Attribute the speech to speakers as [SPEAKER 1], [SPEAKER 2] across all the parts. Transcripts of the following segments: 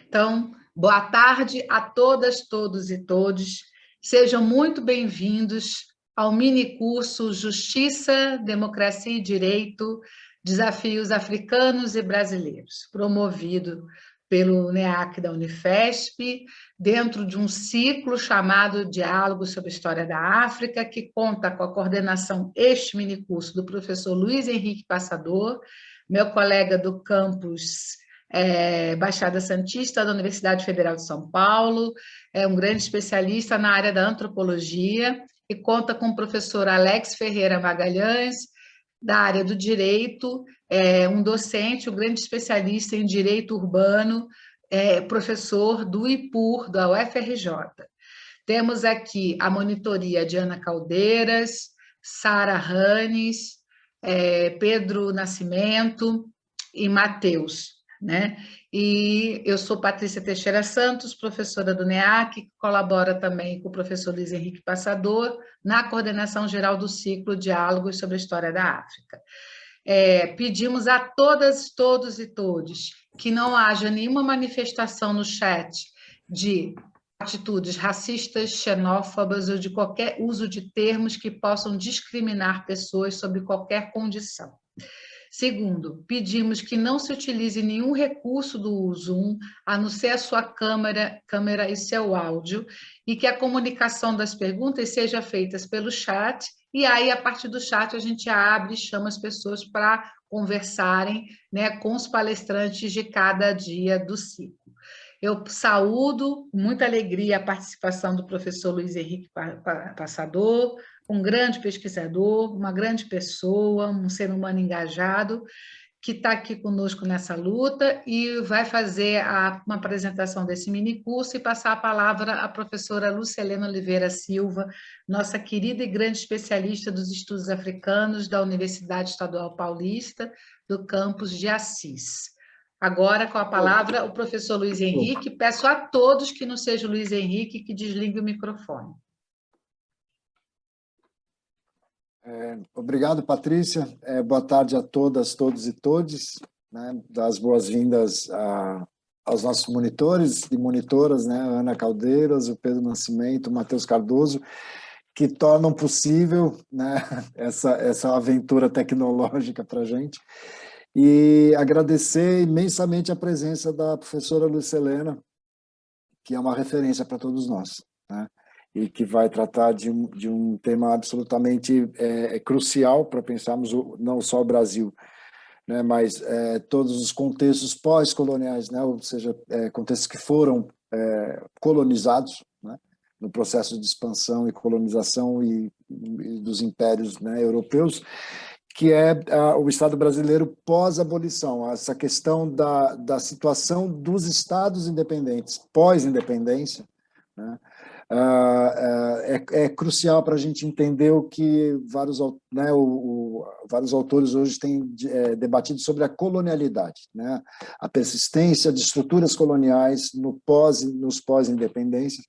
[SPEAKER 1] Então, boa tarde a todas, todos e todes. Sejam muito bem-vindos ao minicurso Justiça, Democracia e Direito, Desafios Africanos e Brasileiros, promovido pelo NEAC da Unifesp, dentro de um ciclo chamado Diálogos sobre a História da África, que conta com a coordenação este minicurso do professor Luiz Henrique Passador, meu colega do campus Baixada Santista da Universidade Federal de São Paulo, é um grande especialista na área da antropologia e conta com o professor Alex Ferreira Magalhães, da área do direito, um docente, um grande especialista em direito urbano, professor do IPUR, da UFRJ. Temos aqui a monitoria de Ana Caldeiras, Sara Ranes, Pedro Nascimento e Matheus. Né? E eu sou Patrícia Teixeira Santos, professora do NEAC, que colabora também com o professor Luiz Henrique Passador na coordenação geral do ciclo Diálogos sobre a História da África. Pedimos a todas, todos e todes que não haja nenhuma manifestação no chat de atitudes racistas, xenófobas ou de qualquer uso de termos que possam discriminar pessoas sob qualquer condição. Segundo, pedimos que não se utilize nenhum recurso do Zoom, a não ser a sua câmera e seu áudio, e que a comunicação das perguntas seja feita pelo chat, e aí, a partir do chat, a gente abre e chama as pessoas para conversarem, né, com os palestrantes de cada dia do ciclo. Eu saúdo, com muita alegria, a participação do professor Luiz Henrique Passador, um grande pesquisador, uma grande pessoa, um ser humano engajado, que está aqui conosco nessa luta e vai fazer uma apresentação desse minicurso e passar a palavra à professora Lucelena Oliveira Silva, nossa querida e grande especialista dos estudos africanos da Universidade Estadual Paulista, do campus de Assis. Agora, com a palavra, o professor Luiz Henrique. Peço a todos que não seja o Luiz Henrique que desligue o microfone.
[SPEAKER 2] Obrigado, Patrícia. Boa tarde a todas, todos e todes. Né? Das boas-vindas aos nossos monitores e monitoras, né? Ana Caldeiras, o Pedro Nascimento, o Matheus Cardoso, que tornam possível, né, essa aventura tecnológica para a gente. E agradecer imensamente a presença da professora Lucelena, que é uma referência para todos nós, né? E que vai tratar de um tema absolutamente crucial para pensarmos não só o Brasil, né, mas todos os contextos pós-coloniais, né, ou seja, contextos que foram colonizados, né, no processo de expansão e colonização e dos impérios, né, europeus, que é o Estado brasileiro pós-abolição, essa questão da situação dos Estados independentes, pós-independência, né? É crucial para a gente entender o que vários autores hoje têm debatido sobre a colonialidade, né? A persistência de estruturas coloniais nos pós-independência,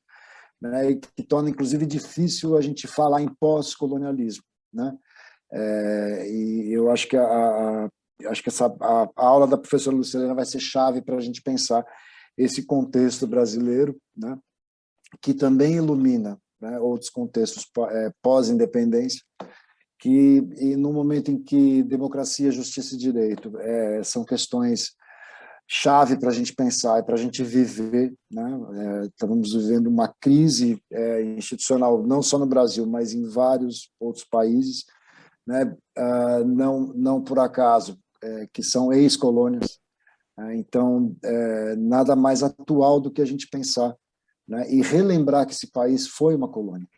[SPEAKER 2] né? E que torna, inclusive, difícil a gente falar em pós-colonialismo, né? E eu acho que a aula da professora Lucelena vai ser chave para a gente pensar esse contexto brasileiro, né, que também ilumina, né, outros contextos pós-independência, e no momento em que democracia, justiça e direito são questões chave para a gente pensar e para a gente viver, né? Estamos vivendo uma crise institucional, não só no Brasil, mas em vários outros países, né? Não por acaso, que são ex-colônias. Então, nada mais atual do que a gente pensar, né? E relembrar que esse país foi uma colônia,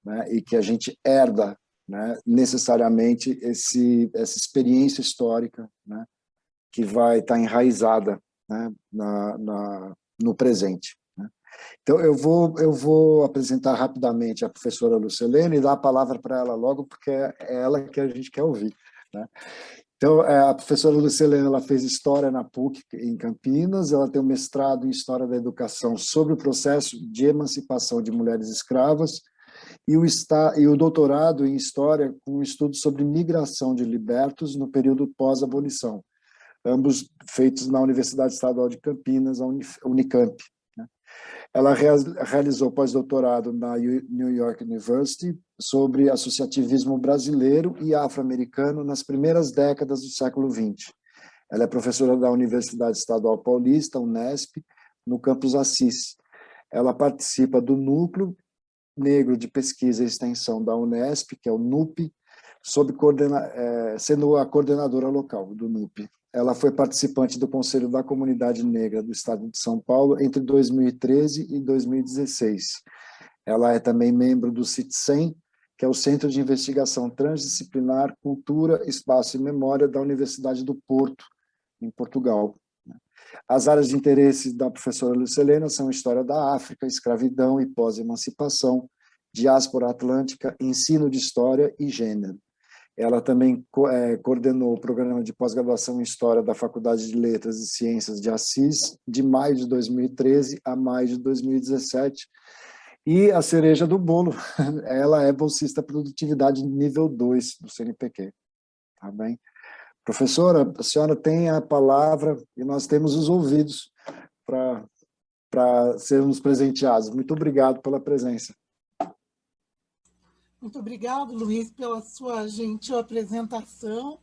[SPEAKER 2] né? E que a gente herda, né, necessariamente essa experiência histórica, né, que vai estar enraizada, né, no presente. Então, eu vou apresentar rapidamente a professora Lucelena e dar a palavra para ela logo, porque é ela que a gente quer ouvir, né? Então, a professora Lucelena, ela fez História na PUC, em Campinas, ela tem um mestrado em História da Educação sobre o processo de emancipação de mulheres escravas e o doutorado em História com um estudo sobre migração de libertos no período pós-abolição, ambos feitos na Universidade Estadual de Campinas, a Unicamp. Ela realizou pós-doutorado na New York University sobre associativismo brasileiro e afro-americano nas primeiras décadas do século XX. Ela é professora da Universidade Estadual Paulista, Unesp, no campus Assis. Ela participa do Núcleo Negro de Pesquisa e Extensão da Unesp, que é o NUP, sendo a coordenadora local do NUP. Ela foi participante do Conselho da Comunidade Negra do Estado de São Paulo entre 2013 e 2016. Ela é também membro do CITSEM, que é o Centro de Investigação Transdisciplinar, Cultura, Espaço e Memória da Universidade do Porto, em Portugal. As áreas de interesse da professora Lucilena são História da África, Escravidão e Pós-Emancipação, Diáspora Atlântica, Ensino de História e Gênero. Ela também coordenou o programa de pós-graduação em História da Faculdade de Letras e Ciências de Assis, de maio de 2013 a maio de 2017. E a cereja do bolo, ela é bolsista Produtividade nível 2 do CNPq. Tá bem? Professora, a senhora tem a palavra e nós temos os ouvidos para sermos presenteados. Muito obrigado pela presença.
[SPEAKER 3] Muito obrigado, Luiz, pela sua gentil apresentação.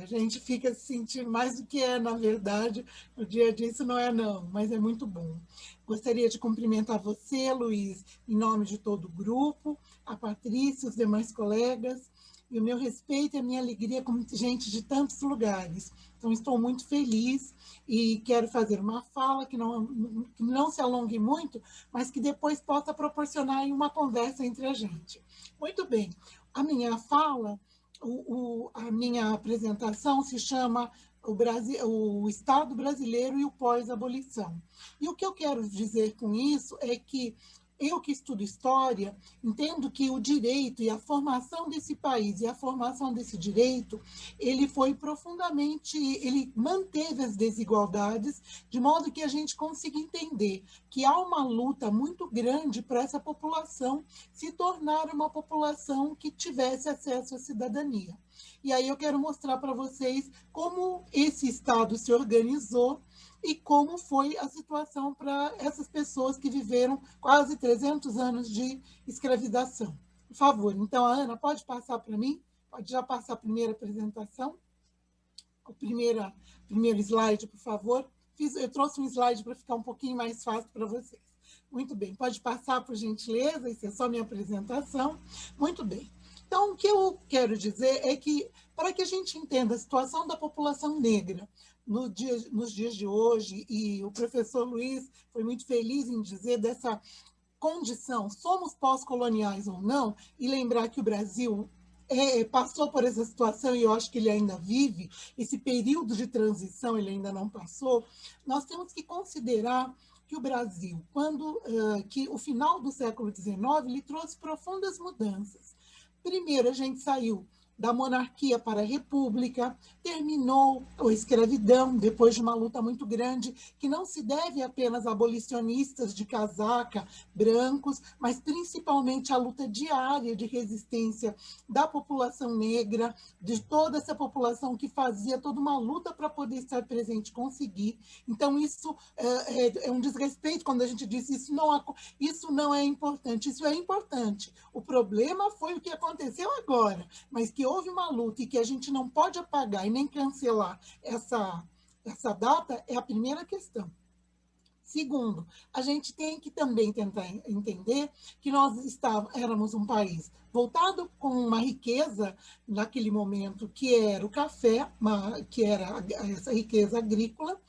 [SPEAKER 3] A gente fica se sentindo mais do que é, na verdade, no dia a dia isso não é não, mas é muito bom. Gostaria de cumprimentar você, Luiz, em nome de todo o grupo, a Patrícia, os demais colegas, e o meu respeito e a minha alegria com gente de tantos lugares. Então, estou muito feliz e quero fazer uma fala que não se alongue muito, mas que depois possa proporcionar uma conversa entre a gente. Muito bem, a minha fala, a minha apresentação se chama o Estado Brasileiro e o Pós-Abolição. E o que eu quero dizer com isso é que eu que estudo história, entendo que o direito e a formação desse país e a formação desse direito, ele manteve as desigualdades, de modo que a gente consiga entender que há uma luta muito grande para essa população se tornar uma população que tivesse acesso à cidadania. E aí eu quero mostrar para vocês como esse Estado se organizou e como foi a situação para essas pessoas que viveram quase 300 anos de escravização. Por favor, então, a Ana, pode passar para mim? Pode já passar a primeira apresentação? O primeiro slide, por favor. Eu trouxe um slide para ficar um pouquinho mais fácil para vocês. Muito bem, pode passar, por gentileza, isso é só minha apresentação. Muito bem. Então, o que eu quero dizer é que, para que a gente entenda a situação da população negra nos dias de hoje, e o professor Luiz foi muito feliz em dizer dessa condição, somos pós-coloniais ou não, e lembrar que o Brasil passou por essa situação, e eu acho que ele ainda vive, esse período de transição ele ainda não passou, nós temos que considerar que o Brasil, que o final do século XIX, ele trouxe profundas mudanças. Primeiro, a gente saiu da monarquia para a república, terminou a escravidão, depois de uma luta muito grande, que não se deve apenas a abolicionistas de casaca, brancos, mas principalmente a luta diária de resistência da população negra, de toda essa população que fazia toda uma luta para poder estar presente e conseguir. Então, isso é um desrespeito quando a gente diz isso não é importante. Isso é importante. O problema foi o que aconteceu agora, mas que houve uma luta e que a gente não pode apagar e nem cancelar essa data é a primeira questão. Segundo, a gente tem que também tentar entender que nós éramos um país voltado com uma riqueza naquele momento, que era o café, que era essa riqueza agrícola,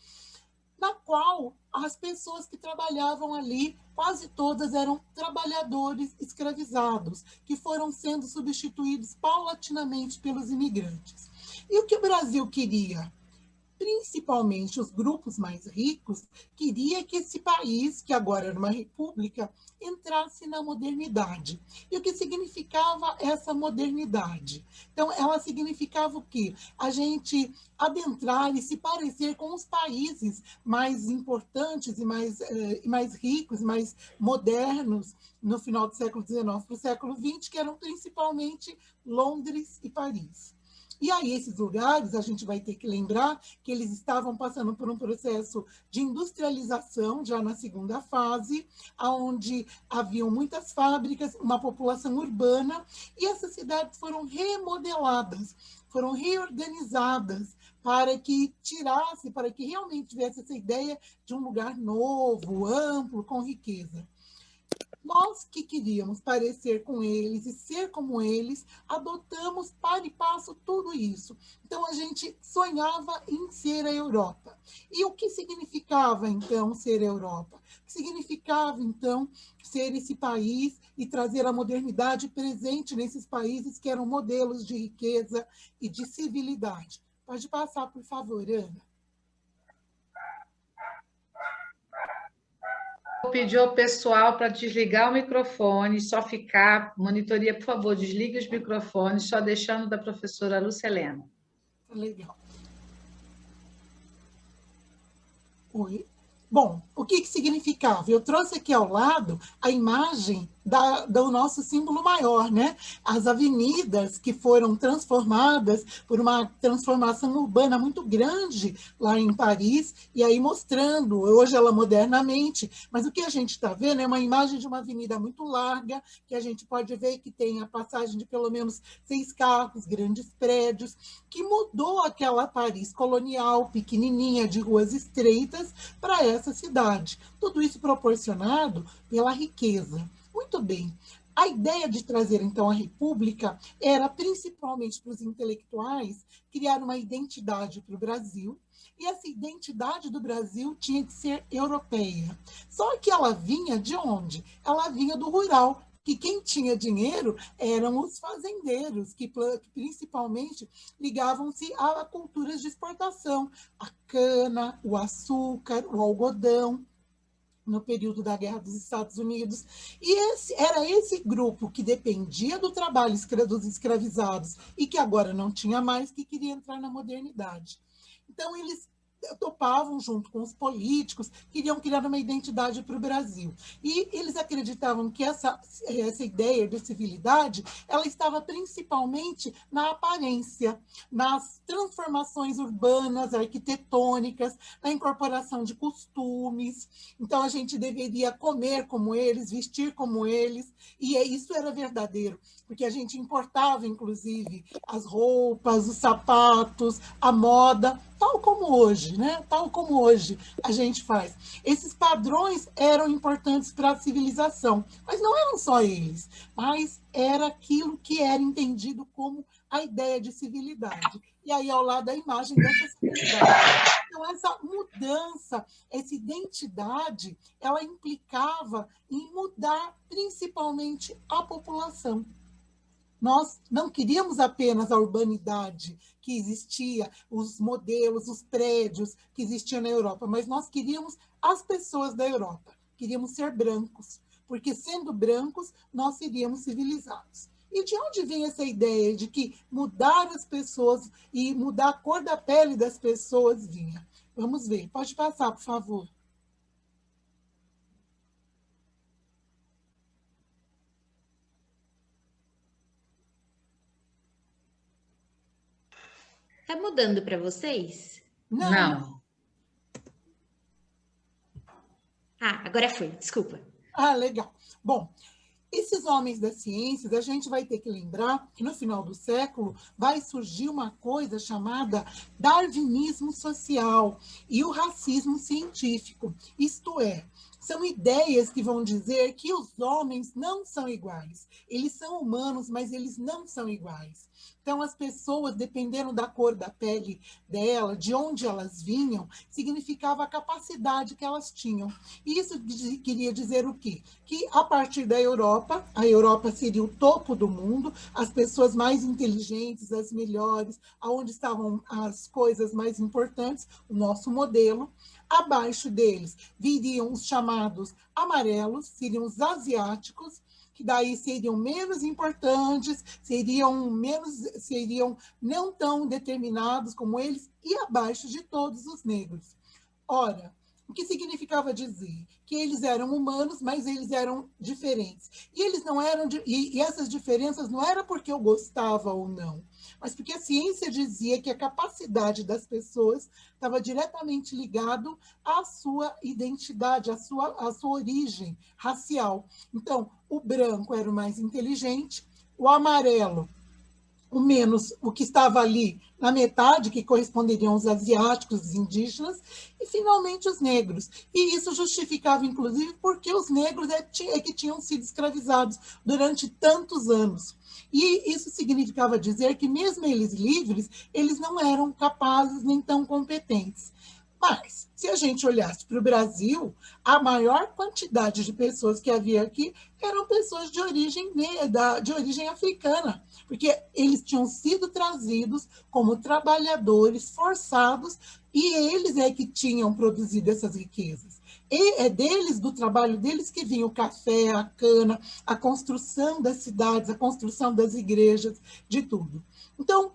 [SPEAKER 3] na qual as pessoas que trabalhavam ali, quase todas eram trabalhadores escravizados, que foram sendo substituídos paulatinamente pelos imigrantes. E o que o Brasil queria? Principalmente os grupos mais ricos, queria que esse país, que agora era uma república, entrasse na modernidade. E o que significava essa modernidade? Então, ela significava o quê? A gente adentrar e se parecer com os países mais importantes e mais ricos, mais modernos, no final do século XIX para o século XX, que eram principalmente Londres e Paris. E aí, esses lugares, a gente vai ter que lembrar que eles estavam passando por um processo de industrialização, já na segunda fase, onde haviam muitas fábricas, uma população urbana, e essas cidades foram remodeladas, foram reorganizadas, para que realmente tivesse essa ideia de um lugar novo, amplo, com riqueza. Nós que queríamos parecer com eles e ser como eles, adotamos para e passo tudo isso. Então, a gente sonhava em ser a Europa. E o que significava, então, ser a Europa? O que significava, então, ser esse país e trazer a modernidade presente nesses países que eram modelos de riqueza e de civilidade? Pode passar, por favor, Ana.
[SPEAKER 1] Vou pedir ao pessoal para desligar o microfone, só ficar. Monitoria, por favor, desligue os microfones, só deixando da professora Lúcia Helena.
[SPEAKER 3] Legal. Oi. Bom, o que significava? Eu trouxe aqui ao lado a imagem do nosso símbolo maior, né? As avenidas que foram transformadas por uma transformação urbana muito grande lá em Paris, e aí mostrando, hoje ela modernamente, mas o que a gente está vendo é uma imagem de uma avenida muito larga, que a gente pode ver que tem a passagem de pelo menos 6 carros, grandes prédios, que mudou aquela Paris colonial, pequenininha, de ruas estreitas, para essa cidade. Tudo isso proporcionado pela riqueza. Muito bem. A ideia de trazer, então, a República era, principalmente para os intelectuais, criar uma identidade para o Brasil, e essa identidade do Brasil tinha que ser europeia. Só que ela vinha de onde? Ela vinha do rural, que quem tinha dinheiro eram os fazendeiros, que principalmente ligavam-se a culturas de exportação, a cana, o açúcar, o algodão, no período da Guerra dos Estados Unidos. E era esse grupo que dependia do trabalho dos escravizados e que agora não tinha mais, que queria entrar na modernidade. Então, eles topavam junto com os políticos, queriam criar uma identidade para o Brasil. E eles acreditavam que essa ideia de civilidade, ela estava principalmente na aparência, nas transformações urbanas, arquitetônicas, na incorporação de costumes. Então, a gente deveria comer como eles, vestir como eles, e isso era verdadeiro, porque a gente importava, inclusive, as roupas, os sapatos, a moda, tal como hoje, né? Tal como hoje a gente faz. Esses padrões eram importantes para a civilização, mas não eram só eles, mas era aquilo que era entendido como a ideia de civilidade. E aí, ao lado, a imagem dessa civilidade. Então, essa mudança, essa identidade, ela implicava em mudar principalmente a população. Nós não queríamos apenas a urbanidade que existia, os modelos, os prédios que existiam na Europa, mas nós queríamos as pessoas da Europa, queríamos ser brancos, porque sendo brancos, nós seríamos civilizados. E de onde vem essa ideia de que mudar as pessoas e mudar a cor da pele das pessoas vinha? Vamos ver, pode passar, por favor.
[SPEAKER 4] Tá mudando para vocês?
[SPEAKER 1] Não.
[SPEAKER 4] Ah, agora foi, desculpa.
[SPEAKER 3] Ah, legal. Bom, esses homens das ciências, a gente vai ter que lembrar que no final do século vai surgir uma coisa chamada darwinismo social e o racismo científico. Isto é, são ideias que vão dizer que os homens não são iguais. Eles são humanos, mas eles não são iguais. Então, as pessoas, dependendo da cor da pele dela, de onde elas vinham, significava a capacidade que elas tinham. E isso queria dizer o quê? Que, a partir da Europa, a Europa seria o topo do mundo, as pessoas mais inteligentes, as melhores, aonde estavam as coisas mais importantes, o nosso modelo. Abaixo deles viriam os chamados amarelos, seriam os asiáticos, que daí seriam menos importantes, seriam não tão determinados como eles, e abaixo de todos os negros. Ora, O que significava dizer que eles eram humanos, mas eles eram diferentes. E eles não eram e essas diferenças não era porque eu gostava ou não, mas porque a ciência dizia que a capacidade das pessoas estava diretamente ligado à sua identidade, à sua origem racial. Então, o branco era o mais inteligente, o amarelo o que estava ali na metade, que corresponderiam aos asiáticos, os indígenas, e finalmente os negros. E isso justificava, inclusive, porque os negros que tinham sido escravizados durante tantos anos. E isso significava dizer que, mesmo eles livres, eles não eram capazes nem tão competentes. Mas, se a gente olhasse para o Brasil, a maior quantidade de pessoas que havia aqui eram pessoas de origem africana, porque eles tinham sido trazidos como trabalhadores forçados e eles é que tinham produzido essas riquezas. E é deles, do trabalho deles, que vinha o café, a cana, a construção das cidades, a construção das igrejas, de tudo. Então,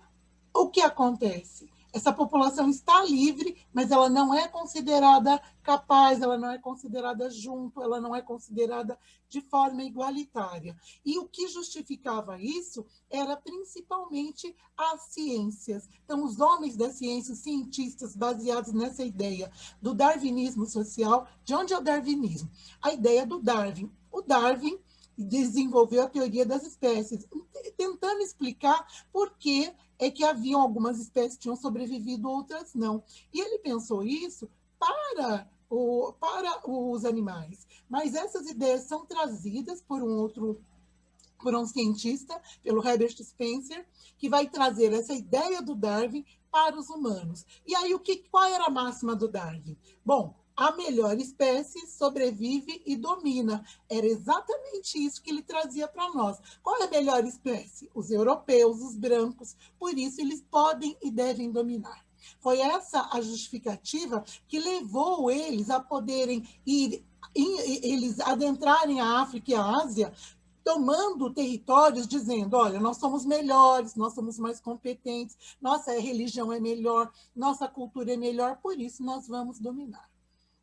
[SPEAKER 3] o que acontece? Essa população está livre, mas ela não é considerada capaz, ela não é considerada junto, ela não é considerada de forma igualitária. E o que justificava isso era principalmente as ciências. Então, os homens da ciência, os cientistas baseados nessa ideia do darwinismo social. De onde é o darwinismo? A ideia do Darwin. O Darwin desenvolveu a teoria das espécies, tentando explicar por que é que haviam algumas espécies que tinham sobrevivido, outras não. E ele pensou isso para os animais. Mas essas ideias são trazidas por um cientista, pelo Herbert Spencer, que vai trazer essa ideia do Darwin para os humanos. E aí, qual era a máxima do Darwin? Bom, a melhor espécie sobrevive e domina. Era exatamente isso que ele trazia para nós. Qual é a melhor espécie? Os europeus, os brancos. Por isso, eles podem e devem dominar. Foi essa a justificativa que levou eles a poderem eles adentrarem a África e a Ásia, tomando territórios, dizendo, olha, nós somos melhores, nós somos mais competentes, nossa religião é melhor, nossa cultura é melhor, por isso nós vamos dominar.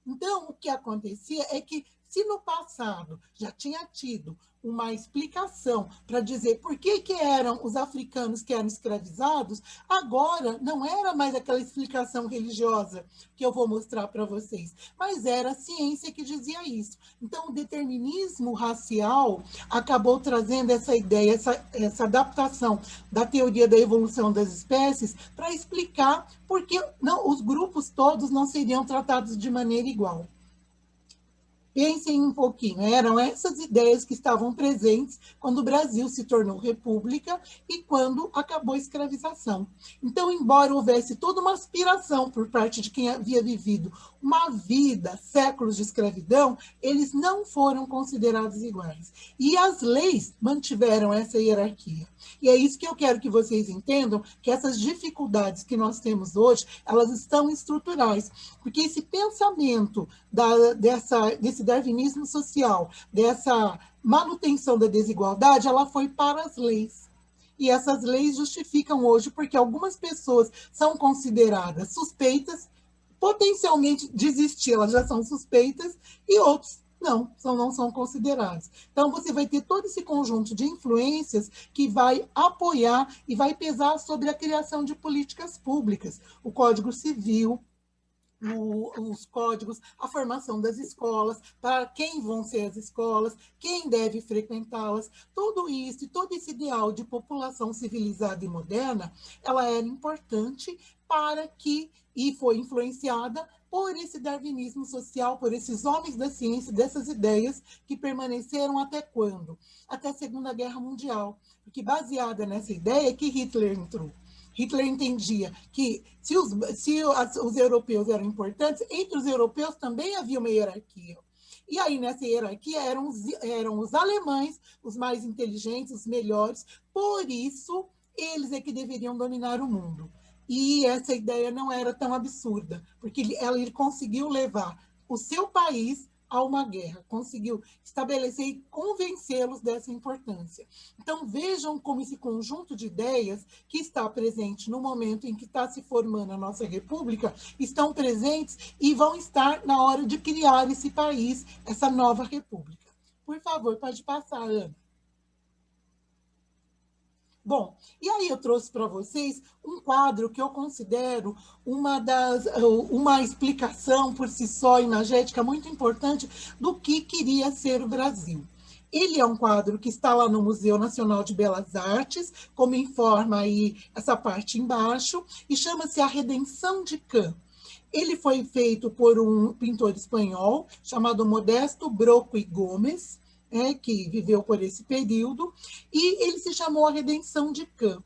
[SPEAKER 3] Então, o que acontecia é que, se no passado já tinha tido uma explicação para dizer por que eram os africanos que eram escravizados, agora não era mais aquela explicação religiosa que eu vou mostrar para vocês, mas era a ciência que dizia isso. Então, o determinismo racial acabou trazendo essa ideia, essa adaptação da teoria da evolução das espécies para explicar por que os grupos todos não seriam tratados de maneira igual. Pensem um pouquinho, eram essas ideias que estavam presentes quando o Brasil se tornou república e quando acabou a escravização. Então, embora houvesse toda uma aspiração por parte de quem havia vivido uma vida, séculos de escravidão, eles não foram considerados iguais. E as leis mantiveram essa hierarquia. E é isso que eu quero que vocês entendam, que essas dificuldades que nós temos hoje, elas estão estruturais, porque esse pensamento desse darwinismo social, dessa manutenção da desigualdade, ela foi para as leis. E essas leis justificam hoje porque algumas pessoas são consideradas suspeitas, potencialmente desistir, elas já são suspeitas, e outros não são considerados. Então, você vai ter todo esse conjunto de influências que vai apoiar e vai pesar sobre a criação de políticas públicas, o Código Civil, os códigos, a formação das escolas, para quem vão ser as escolas, quem deve frequentá-las, tudo isso e todo esse ideal de população civilizada e moderna, ela era importante para que, e foi influenciada por esse darwinismo social, por esses homens da ciência, dessas ideias que permaneceram até quando? Até a Segunda Guerra Mundial, porque baseada nessa ideia que Hitler entrou. Hitler entendia que se os europeus eram importantes, entre os europeus também havia uma hierarquia. E aí, nessa hierarquia, eram os alemães os mais inteligentes, os melhores, por isso, eles é que deveriam dominar o mundo. E essa ideia não era tão absurda, porque ele conseguiu levar o seu país a uma guerra, conseguiu estabelecer e convencê-los dessa importância. Então, vejam como esse conjunto de ideias que está presente no momento em que está se formando a nossa república, estão presentes e vão estar na hora de criar esse país, essa nova república. Por favor, pode passar, Ana. Bom, e aí eu trouxe para vocês um quadro que eu considero uma explicação por si só, imagética, muito importante do que queria ser o Brasil. Ele é um quadro que está lá no Museu Nacional de Belas Artes, como informa aí essa parte embaixo, e chama-se A Redenção de Cã. Ele foi feito por um pintor espanhol chamado Modesto Broco e Gomes, que viveu por esse período, e ele se chamou A Redenção de Cã.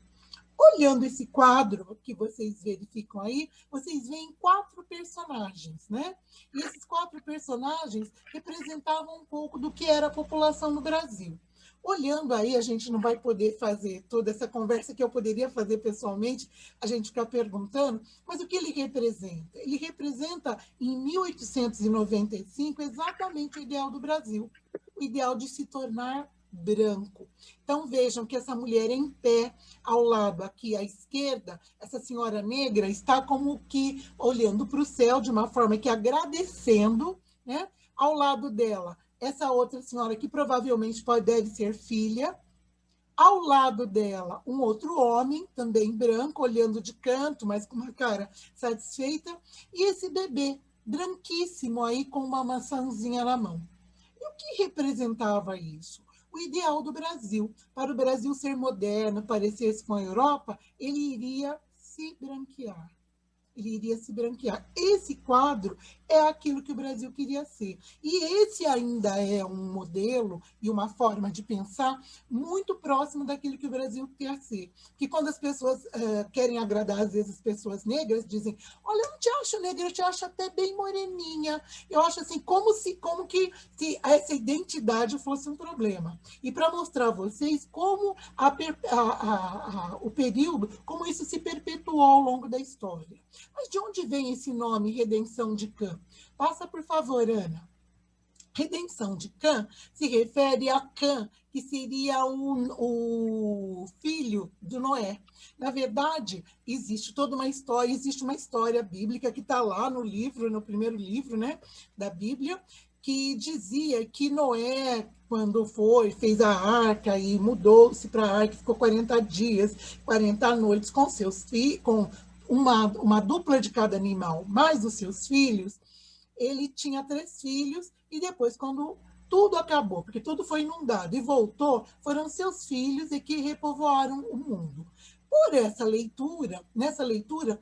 [SPEAKER 3] Olhando esse quadro que vocês verificam aí, vocês veem 4 personagens, né? E esses 4 personagens representavam um pouco do que era a população no Brasil. Olhando aí, a gente não vai poder fazer toda essa conversa que eu poderia fazer pessoalmente, a gente ficar perguntando, mas o que ele representa? Ele representa, em 1895, exatamente o ideal do Brasil, o ideal de se tornar branco. Então, vejam que essa mulher em pé, ao lado aqui à esquerda, essa senhora negra está como que olhando para o céu de uma forma que agradecendo, né? Ao lado dela, essa outra senhora que provavelmente deve ser filha. Ao lado dela, um outro homem, também branco, olhando de canto, mas com uma cara satisfeita. E esse bebê, branquíssimo aí, com uma maçãzinha na mão. E o que representava isso? O ideal do Brasil. Para o Brasil ser moderno, parecer-se com a Europa, ele iria se branquear. Ele iria se branquear. Esse quadro é aquilo que o Brasil queria ser. E esse ainda é um modelo e uma forma de pensar muito próximo daquilo que o Brasil quer ser. Que quando as pessoas querem agradar, às vezes, as pessoas negras, dizem, olha, eu não te acho negra, eu te acho até bem moreninha. Eu acho assim, como que se essa identidade fosse um problema. E para mostrar a vocês como o período, como isso se perpetuou ao longo da história. Mas de onde vem esse nome, Redenção de Cã? Passa, por favor, Ana. Redenção de Cã se refere a Cã, que seria o filho do Noé. Na verdade, existe uma história bíblica que está lá no primeiro livro, né, da Bíblia, que dizia que Noé, quando fez a arca e mudou-se para a arca, ficou 40 dias, 40 noites com seus filhos, com uma dupla de cada animal, mais os seus filhos, ele tinha 3 filhos, e depois, quando tudo acabou, porque tudo foi inundado e voltou, foram seus filhos e que repovoaram o mundo. Por nessa leitura,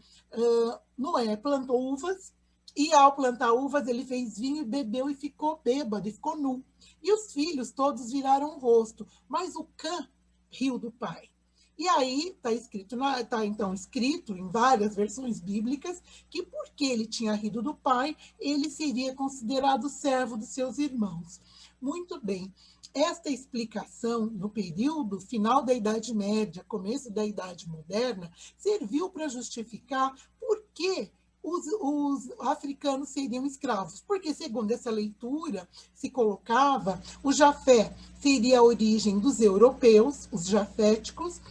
[SPEAKER 3] Noé plantou uvas, e ao plantar uvas, ele fez vinho, bebeu e ficou bêbado, e ficou nu. E os filhos todos viraram o rosto, mas o Cã riu do pai. E aí está então escrito em várias versões bíblicas que porque ele tinha rido do pai, ele seria considerado servo dos seus irmãos. Muito bem. Esta explicação, no período final da Idade Média, começo da Idade Moderna, serviu para justificar por que os africanos seriam escravos. Porque, segundo essa leitura, se colocava, o Jafé seria a origem dos europeus, os jaféticos,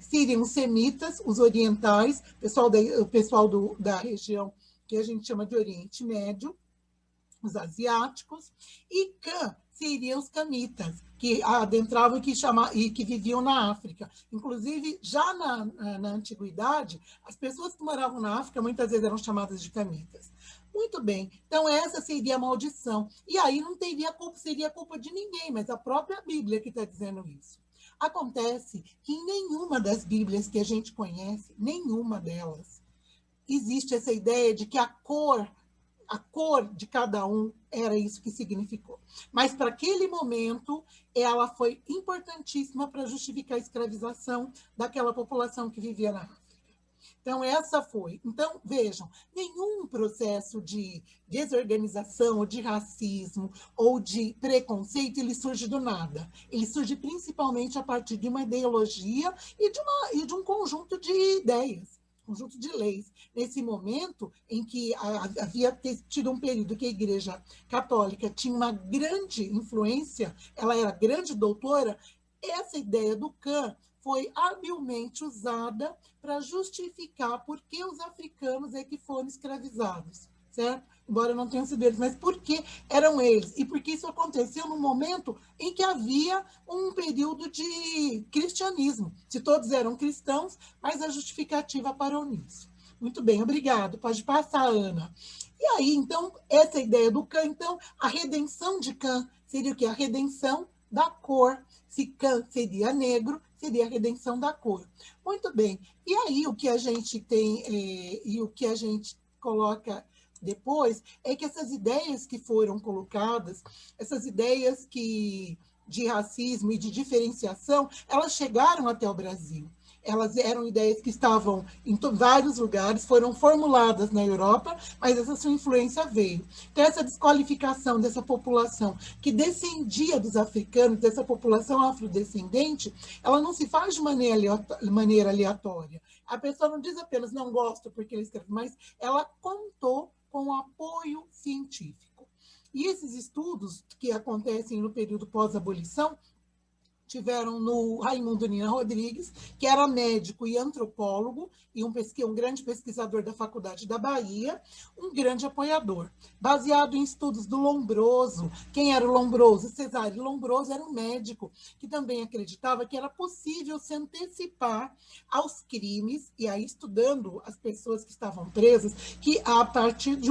[SPEAKER 3] seriam os semitas, os orientais, o pessoal da região que a gente chama de Oriente Médio, os asiáticos, e Cã seriam os camitas, que adentravam e que viviam na África. Inclusive, já na antiguidade, as pessoas que moravam na África muitas vezes eram chamadas de camitas. Muito bem, então essa seria a maldição. E aí não seria culpa de ninguém, mas a própria Bíblia que está dizendo isso. Acontece que em nenhuma das Bíblias que a gente conhece, nenhuma delas, existe essa ideia de que a cor de cada um era isso que significou. Mas para aquele momento, ela foi importantíssima para justificar a escravização daquela população que vivia na África. Então, essa foi. Então, vejam, nenhum processo de desorganização, ou de racismo, ou de preconceito, ele surge do nada. Ele surge principalmente a partir de uma ideologia e de um conjunto de ideias. conjunto de leis. Nesse momento em que havia tido um período que a Igreja Católica tinha uma grande influência, ela era grande doutora, essa ideia do Kant foi habilmente usada para justificar por que os africanos é que foram escravizados, certo? Embora não tenham sido eles, mas por que eram eles? E por que isso aconteceu no momento em que havia um período de cristianismo. Se todos eram cristãos, mas a justificativa parou nisso. Muito bem, obrigado. Pode passar, Ana. E aí, então, essa ideia do Kant, então, a redenção de Kant seria o quê? A redenção da cor. Se Kant seria negro, seria a redenção da cor. Muito bem. E aí, o que a gente tem, e o que a gente coloca depois, é que essas ideias que foram colocadas, essas ideias de racismo e de diferenciação, elas chegaram até o Brasil. Elas eram ideias que estavam em vários lugares, foram formuladas na Europa, mas essa sua influência veio. Então, essa desqualificação dessa população que descendia dos africanos, dessa população afrodescendente, ela não se faz de maneira aleatória. A pessoa não diz apenas não gosto porque ele escreve, mas ela contou com apoio científico. E esses estudos que acontecem no período pós-abolição tiveram no Raimundo Nina Rodrigues, que era médico e antropólogo, e um grande pesquisador da Faculdade da Bahia, um grande apoiador, baseado em estudos do Lombroso. Quem era o Lombroso? Cesário Lombroso era um médico que também acreditava que era possível se antecipar aos crimes, e aí estudando as pessoas que estavam presas, que a partir de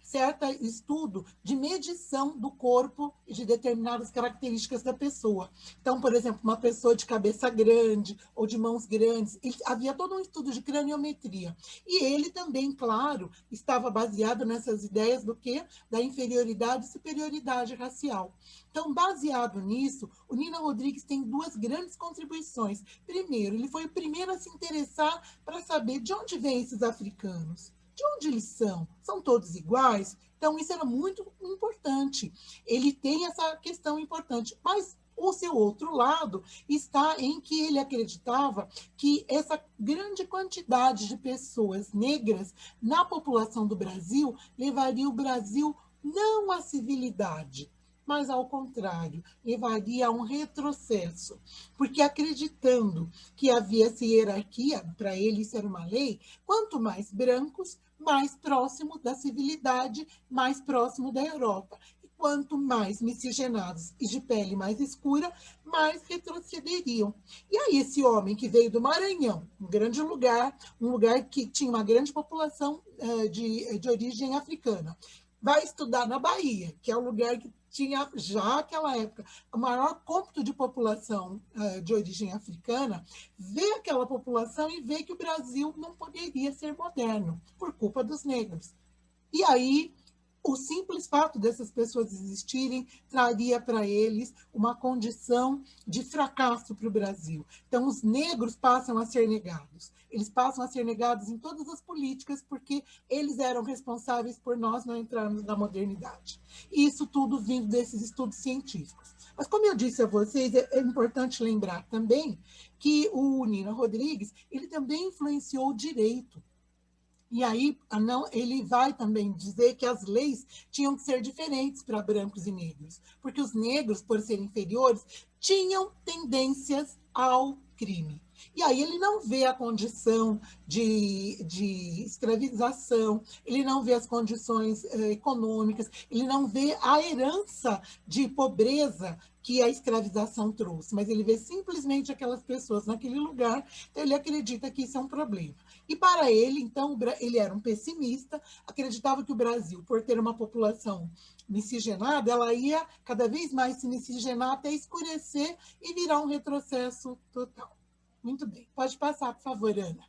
[SPEAKER 3] certo estudo de medição do corpo e de determinadas características da pessoa. Então, por exemplo, uma pessoa de cabeça grande ou de mãos grandes, havia todo um estudo de craniometria. E ele também, claro, estava baseado nessas ideias do quê? Da inferioridade e superioridade racial. Então, baseado nisso, o Nina Rodrigues tem duas grandes contribuições. Primeiro, ele foi o primeiro a se interessar para saber de onde vêm esses africanos. De onde eles são? São todos iguais? Então, isso era muito importante. Ele tem essa questão importante, mas o seu outro lado está em que ele acreditava que essa grande quantidade de pessoas negras na população do Brasil levaria o Brasil não à civilidade, mas, ao contrário, levaria a um retrocesso, porque acreditando que havia essa hierarquia, para ele isso era uma lei, quanto mais brancos, mais próximo da civilidade, mais próximo da Europa. E quanto mais miscigenados e de pele mais escura, mais retrocederiam. E aí esse homem que veio do Maranhão, um grande lugar, um lugar que tinha uma grande população de origem africana, vai estudar na Bahia, que é o lugar que tinha já naquela época o maior cômputo de população de origem africana, vê aquela população e vê que o Brasil não poderia ser moderno por culpa dos negros. E aí, o simples fato dessas pessoas existirem traria para eles uma condição de fracasso para o Brasil. Então, os negros passam a ser negados. Eles passam a ser negados em todas as políticas porque eles eram responsáveis por nós não entrarmos na modernidade. E isso tudo vindo desses estudos científicos. Mas, como eu disse a vocês, é importante lembrar também que o Nina Rodrigues ele também influenciou o direito. E aí, ele vai também dizer que as leis tinham que ser diferentes para brancos e negros, porque os negros, por serem inferiores, tinham tendências ao crime. E aí ele não vê a condição de escravização, ele não vê as condições econômicas, ele não vê a herança de pobreza que a escravização trouxe, mas ele vê simplesmente aquelas pessoas naquele lugar, então ele acredita que isso é um problema. E para ele, então, ele era um pessimista, acreditava que o Brasil, por ter uma população miscigenada, ela ia cada vez mais se miscigenar até escurecer e virar um retrocesso total. Muito bem. Pode passar, por favor, Ana.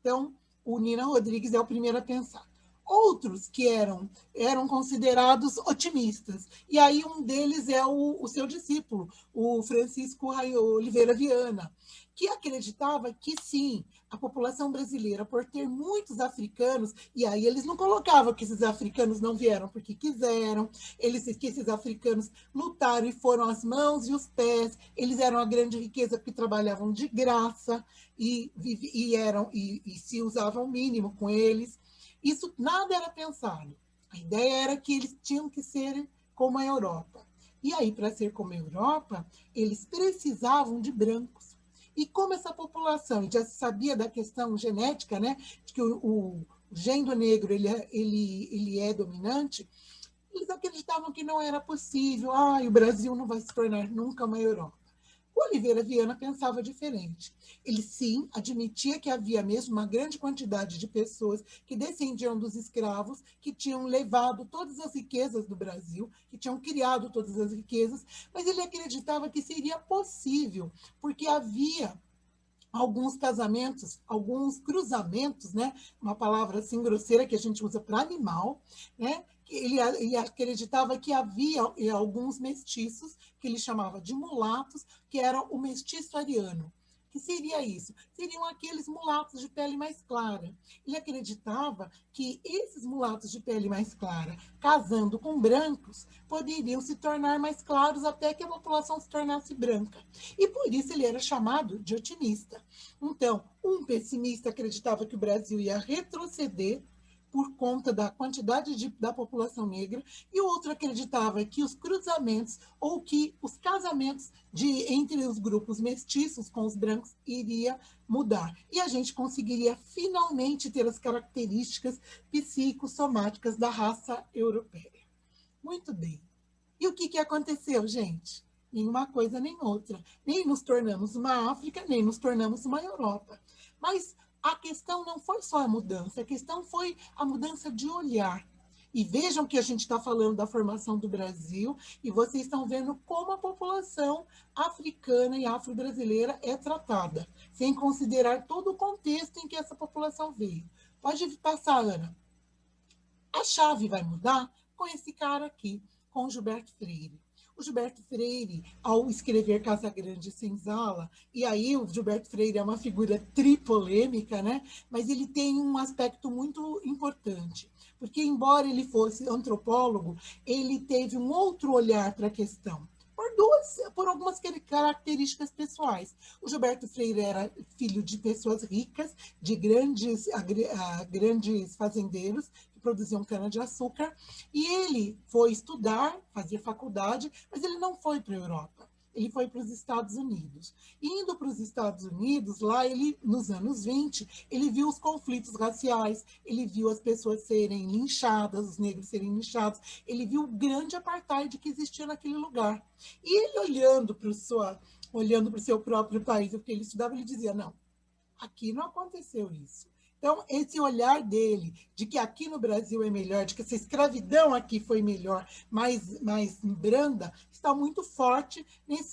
[SPEAKER 3] Então, o Nina Rodrigues é o primeiro a pensar. Outros que eram considerados otimistas. E aí um deles é o seu discípulo, o Francisco Oliveira Viana, que acreditava que, sim, a população brasileira, por ter muitos africanos, e aí eles não colocavam que esses africanos não vieram porque quiseram, que esses africanos lutaram e foram as mãos e os pés, eles eram a grande riqueza porque trabalhavam de graça e se usavam o mínimo com eles. Isso nada era pensado. A ideia era que eles tinham que ser como a Europa. E aí, para ser como a Europa, eles precisavam de brancos. E como essa população já sabia da questão genética, né, de que o gênero negro ele é dominante, eles acreditavam que não era possível. O Brasil não vai se tornar nunca uma Europa. O Oliveira Viana pensava diferente. Ele, sim, admitia que havia mesmo uma grande quantidade de pessoas que descendiam dos escravos, que tinham levado todas as riquezas do Brasil, que tinham criado todas as riquezas, mas ele acreditava que seria possível, porque havia alguns casamentos, alguns cruzamentos, né? Uma palavra assim grosseira que a gente usa para animal, né? Ele acreditava que havia alguns mestiços, que ele chamava de mulatos, que era o mestiço ariano. Que seria isso? Seriam aqueles mulatos de pele mais clara. Ele acreditava que esses mulatos de pele mais clara, casando com brancos, poderiam se tornar mais claros até que a população se tornasse branca. E por isso ele era chamado de otimista. Então, um pessimista acreditava que o Brasil ia retroceder por conta da quantidade da população negra, e o outro acreditava que os cruzamentos ou que os casamentos entre os grupos mestiços com os brancos iria mudar. E a gente conseguiria finalmente ter as características psicossomáticas da raça europeia. Muito bem. E o que aconteceu, gente? Nenhuma coisa nem outra. Nem nos tornamos uma África, nem nos tornamos uma Europa. Mas a questão não foi só a mudança, a questão foi a mudança de olhar. E vejam que a gente está falando da formação do Brasil, e vocês estão vendo como a população africana e afro-brasileira é tratada, sem considerar todo o contexto em que essa população veio. Pode passar, Ana. A chave vai mudar com esse cara aqui, com Gilberto Freire. O Gilberto Freire, ao escrever Casagrande Senzala, e aí o Gilberto Freire é uma figura tripolêmica, né? Mas ele tem um aspecto muito importante, porque embora ele fosse antropólogo, ele teve um outro olhar para a questão, por algumas características pessoais. O Gilberto Freire era filho de pessoas ricas, de grandes fazendeiros, produziam cana-de-açúcar, e ele foi estudar, fazer faculdade, mas ele não foi para a Europa, ele foi para os Estados Unidos. E indo para os Estados Unidos, lá ele, nos anos 20, ele viu os conflitos raciais, ele viu as pessoas serem linchadas, os negros serem linchados, ele viu o grande apartheid que existia naquele lugar. E ele olhando para o seu próprio país, o que ele estudava, ele dizia, não, aqui não aconteceu isso. Então, esse olhar dele, de que aqui no Brasil é melhor, de que essa escravidão aqui foi melhor, mais branda, está muito forte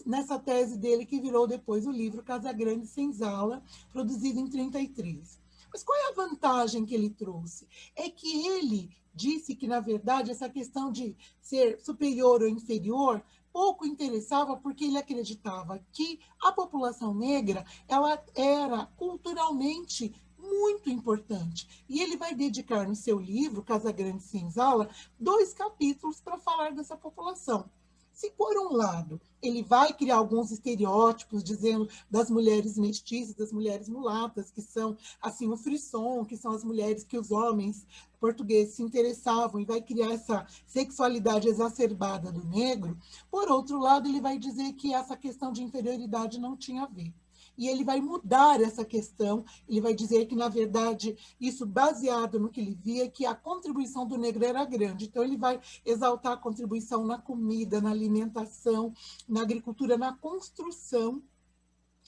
[SPEAKER 3] nessa tese dele, que virou depois o livro Casagrande Senzala, produzido em 1933. Mas qual é a vantagem que ele trouxe? É que ele disse que, na verdade, essa questão de ser superior ou inferior pouco interessava, porque ele acreditava que a população negra ela era culturalmente muito importante. E ele vai dedicar no seu livro, Casagrande Senzala, 2 capítulos para falar dessa população. Se, por um lado, ele vai criar alguns estereótipos, dizendo das mulheres mestiças, das mulheres mulatas, que são, assim, o frisson, que são as mulheres que os homens portugueses se interessavam, e vai criar essa sexualidade exacerbada do negro, por outro lado, ele vai dizer que essa questão de inferioridade não tinha a ver. E ele vai mudar essa questão, ele vai dizer que, na verdade, isso baseado no que ele via, que a contribuição do negro era grande. Então, ele vai exaltar a contribuição na comida, na alimentação, na agricultura, na construção,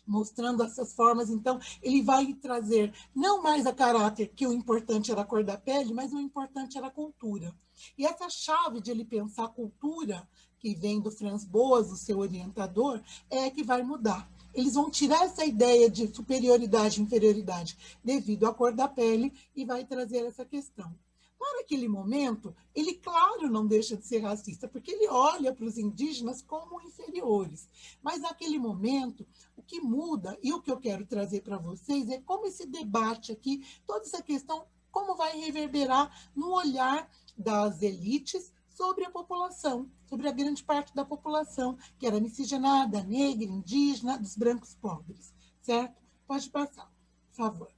[SPEAKER 3] mostrando essas formas. Então, ele vai trazer não mais a caráter, que o importante era a cor da pele, mas o importante era a cultura. E essa chave de ele pensar a cultura, que vem do Franz Boas, o seu orientador, é que vai mudar. Eles vão tirar essa ideia de superioridade e inferioridade devido à cor da pele e vai trazer essa questão. Para aquele momento, ele, claro, não deixa de ser racista, porque ele olha para os indígenas como inferiores. Mas, naquele momento, o que muda, e o que eu quero trazer para vocês, é como esse debate aqui, toda essa questão, como vai reverberar no olhar das elites sobre a população, sobre a grande parte da população, que era miscigenada, negra, indígena, dos brancos pobres. Certo? Pode passar, por favor.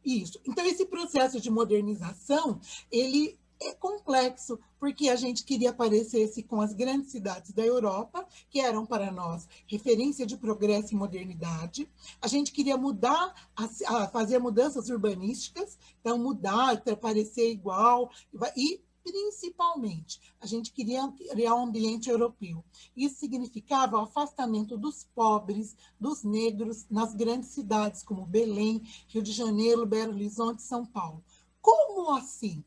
[SPEAKER 3] Isso. Então, esse processo de modernização, ele é complexo, porque a gente queria parecer-se com as grandes cidades da Europa, que eram para nós referência de progresso e modernidade. A gente queria mudar, fazer mudanças urbanísticas, então mudar, parecer igual, e principalmente, a gente queria criar um ambiente europeu. Isso significava o afastamento dos pobres, dos negros, nas grandes cidades como Belém, Rio de Janeiro, Belo Horizonte, São Paulo. Como assim?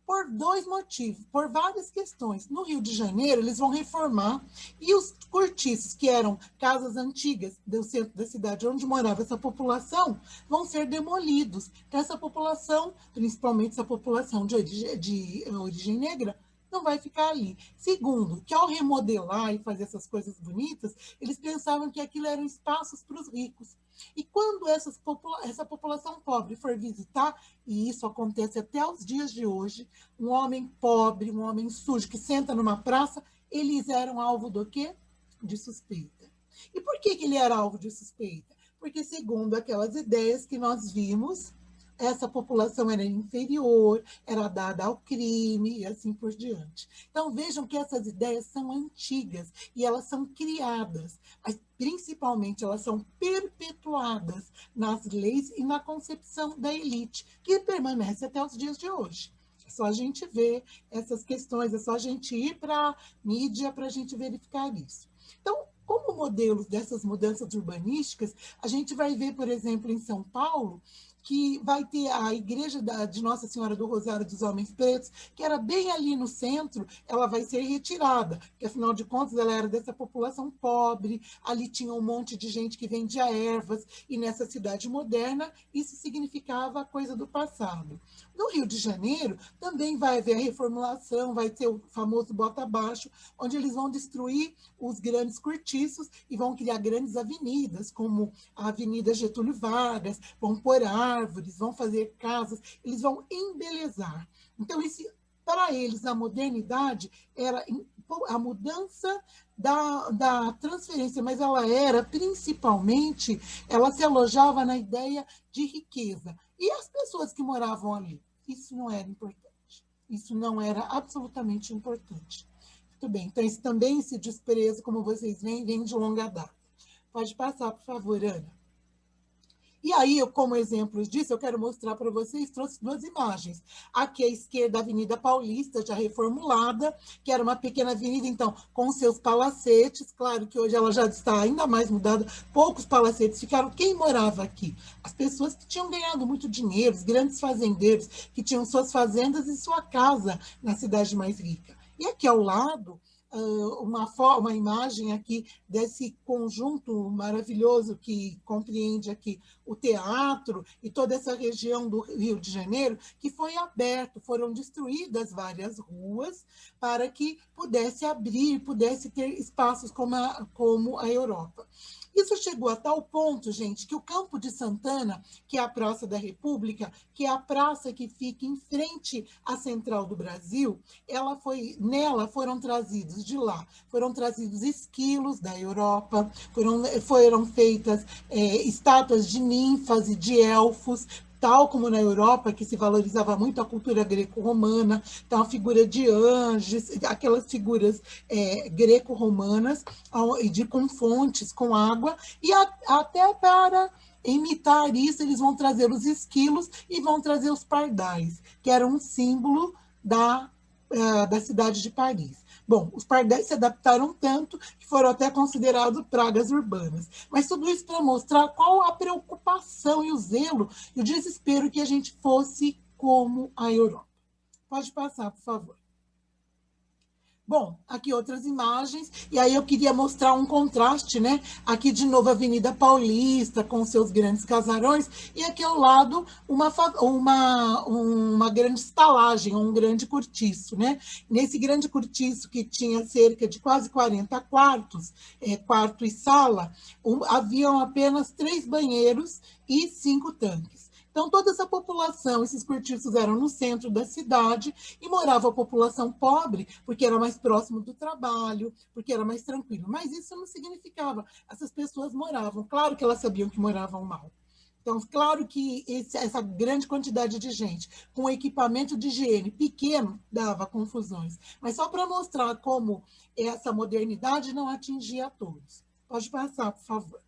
[SPEAKER 3] Por dois motivos, por várias questões. No Rio de Janeiro, eles vão reformar, e os cortiços, que eram casas antigas do centro da cidade, onde morava essa população, vão ser demolidos. Então, essa população, principalmente essa população de origem negra, não vai ficar ali. Segundo, que ao remodelar e fazer essas coisas bonitas, eles pensavam que aquilo eram espaços para os ricos. E quando essa população pobre for visitar, e isso acontece até os dias de hoje, um homem pobre, um homem sujo que senta numa praça, eles eram alvo do quê? De suspeita. E por que ele era alvo de suspeita? Porque, segundo aquelas ideias que nós vimos, essa população era inferior, era dada ao crime e assim por diante. Então, vejam que essas ideias são antigas e elas são criadas, mas principalmente elas são perpetuadas nas leis e na concepção da elite, que permanece até os dias de hoje. É só a gente ver essas questões, é só a gente ir para a mídia para a gente verificar isso. Então, como modelos dessas mudanças urbanísticas, a gente vai ver, por exemplo, em São Paulo, que vai ter a igreja de Nossa Senhora do Rosário dos Homens Pretos, que era bem ali no centro, ela vai ser retirada, porque, afinal de contas, ela era dessa população pobre, ali tinha um monte de gente que vendia ervas, e nessa cidade moderna, isso significava coisa do passado. No Rio de Janeiro, também vai haver a reformulação, vai ter o famoso bota abaixo, onde eles vão destruir os grandes cortiços e vão criar grandes avenidas, como a Avenida Getúlio Vargas, vão pôr árvores, vão fazer casas, eles vão embelezar. Então, para eles, a modernidade era a mudança da transferência, mas ela era, principalmente, ela se alojava na ideia de riqueza. E as pessoas que moravam ali? Isso não era importante. Isso não era absolutamente importante. Muito bem, então esse desprezo, como vocês veem, vem de longa data. Pode passar, por favor, Ana. E aí, como exemplos disso, eu quero mostrar para vocês, trouxe duas imagens. Aqui à esquerda, a Avenida Paulista, já reformulada, que era uma pequena avenida, então, com seus palacetes. Claro que hoje ela já está ainda mais mudada, poucos palacetes ficaram. Quem morava aqui? As pessoas que tinham ganhado muito dinheiro, os grandes fazendeiros, que tinham suas fazendas e sua casa na cidade mais rica. E aqui ao lado, uma imagem aqui desse conjunto maravilhoso que compreende aqui o teatro e toda essa região do Rio de Janeiro, que foi aberto, foram destruídas várias ruas para que pudesse abrir, pudesse ter espaços como a Europa. Isso chegou a tal ponto, gente, que o Campo de Santana, que é a Praça da República, que é a praça que fica em frente à Central do Brasil, nela foram trazidos de lá, foram trazidos esquilos da Europa, foram feitas estátuas de ninfas e de elfos, tal como na Europa, que se valorizava muito a cultura greco-romana, então a figura de anjos, aquelas figuras greco-romanas, com fontes, com água, e até para imitar isso, eles vão trazer os esquilos e vão trazer os pardais, que eram um símbolo da cidade de Paris. Bom, os pardais se adaptaram tanto que foram até considerados pragas urbanas. Mas tudo isso para mostrar qual a preocupação e o zelo e o desespero que a gente fosse como a Europa. Pode passar, por favor. Bom, aqui outras imagens, e aí eu queria mostrar um contraste, né? Aqui de novo a Avenida Paulista, com seus grandes casarões, e aqui ao lado uma grande estalagem, um grande cortiço, né? Nesse grande cortiço, que tinha cerca de quase 40 quartos, quarto e sala, haviam apenas 3 banheiros e 5 tanques. Então, toda essa população, esses cortiços eram no centro da cidade e morava a população pobre, porque era mais próximo do trabalho, porque era mais tranquilo. Mas isso não significava. Essas pessoas moravam. Claro que elas sabiam que moravam mal. Então, claro que essa grande quantidade de gente com equipamento de higiene pequeno dava confusões. Mas só para mostrar como essa modernidade não atingia a todos. Pode passar, por favor.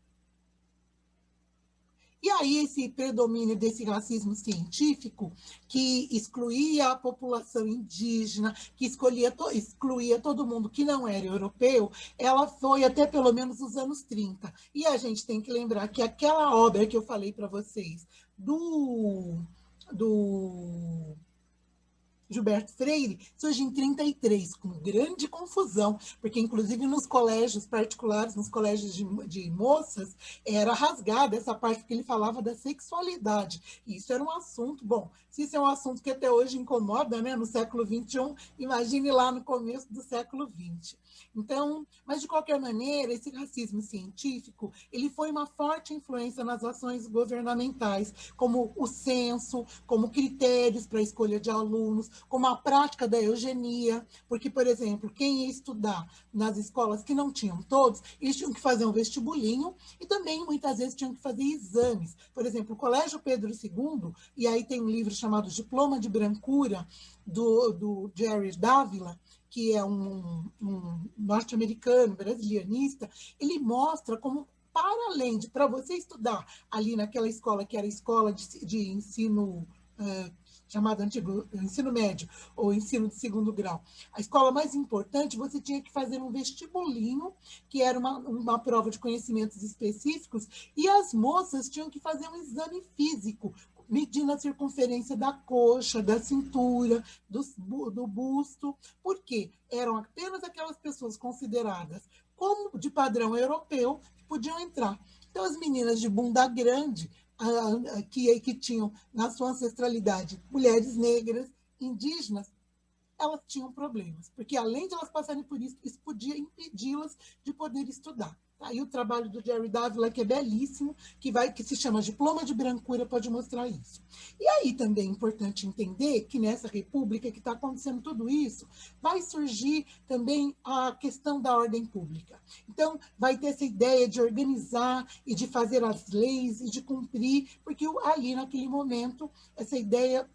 [SPEAKER 3] E aí esse predomínio desse racismo científico, que excluía a população indígena, que excluía todo mundo que não era europeu, ela foi até pelo menos os anos 30. E a gente tem que lembrar que aquela obra que eu falei para vocês, do Gilberto Freire, surge em 33, com grande confusão, porque, inclusive, nos colégios particulares, nos colégios de moças, era rasgada essa parte que ele falava da sexualidade. E isso era um assunto, bom, se isso é um assunto que até hoje incomoda, né, no século XXI, imagine lá no começo do século XX. Então, mas, de qualquer maneira, esse racismo científico, ele foi uma forte influência nas ações governamentais, como o censo, como critérios para a escolha de alunos, como a prática da eugenia, porque, por exemplo, quem ia estudar nas escolas que não tinham todos, eles tinham que fazer um vestibulinho e também, muitas vezes, tinham que fazer exames. Por exemplo, o Colégio Pedro II, e aí tem um livro chamado Diploma de Brancura, do Jerry Dávila, que é um norte-americano, brasilianista, ele mostra como, para além de, para você estudar ali naquela escola, que era a escola de ensino chamado antigo ensino médio, ou ensino de segundo grau, a escola mais importante, você tinha que fazer um vestibulinho, que era uma prova de conhecimentos específicos, e as moças tinham que fazer um exame físico, medindo a circunferência da coxa, da cintura, do busto, porque eram apenas aquelas pessoas consideradas como de padrão europeu que podiam entrar. Então, as meninas de bunda grande, que tinham na sua ancestralidade mulheres negras, indígenas, elas tinham problemas, porque além de elas passarem por isso, isso podia impedi-las de poder estudar. Aí o trabalho do Jerry Dávila, que é belíssimo, que se chama Diploma de Brancura, pode mostrar isso. E aí também é importante entender que nessa república que está acontecendo tudo isso, vai surgir também a questão da ordem pública. Então, vai ter essa ideia de organizar e de fazer as leis e de cumprir, porque ali naquele momento, essa ideia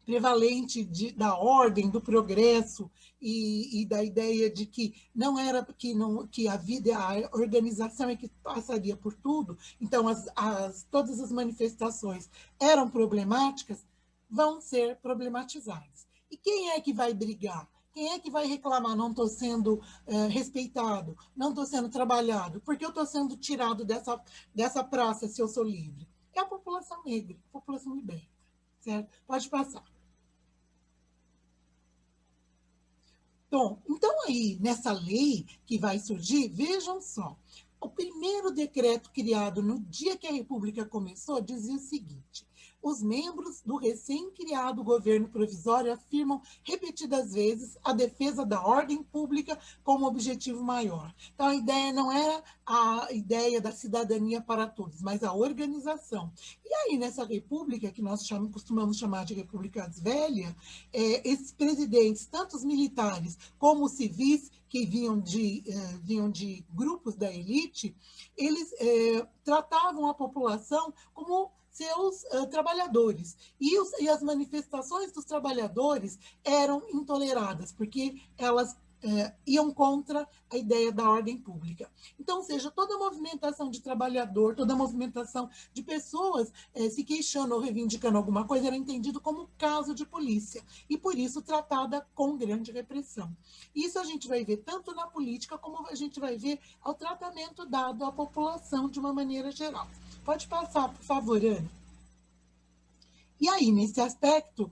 [SPEAKER 3] prevalente da ordem, do progresso e da ideia de que não era que a vida, a organização é que passaria por tudo, então todas as manifestações eram problemáticas, vão ser problematizadas. E quem é que vai brigar? Quem é que vai reclamar? Não estou sendo respeitado, não estou sendo trabalhado, porque eu estou sendo tirado dessa praça se eu sou livre? É a população negra, a população liberta. Certo? Pode passar. Bom, então aí, nessa lei que vai surgir, vejam só, o primeiro decreto criado no dia que a República começou dizia o seguinte: os membros do recém-criado governo provisório afirmam repetidas vezes a defesa da ordem pública como objetivo maior. Então, a ideia não era a ideia da cidadania para todos, mas a organização. E aí, nessa república, que nós costumamos chamar de República Velha, esses presidentes, tanto os militares como os civis, que vinham de grupos da elite, eles tratavam a população como seus trabalhadores. E as manifestações dos trabalhadores eram intoleradas, porque elas iam contra a ideia da ordem pública. Então, ou seja, toda movimentação de trabalhador, toda movimentação de pessoas se queixando ou reivindicando alguma coisa era entendido como caso de polícia, e por isso tratada com grande repressão. Isso a gente vai ver tanto na política, como a gente vai ver ao tratamento dado à população de uma maneira geral. Pode passar, por favor, Ana. E aí, nesse aspecto,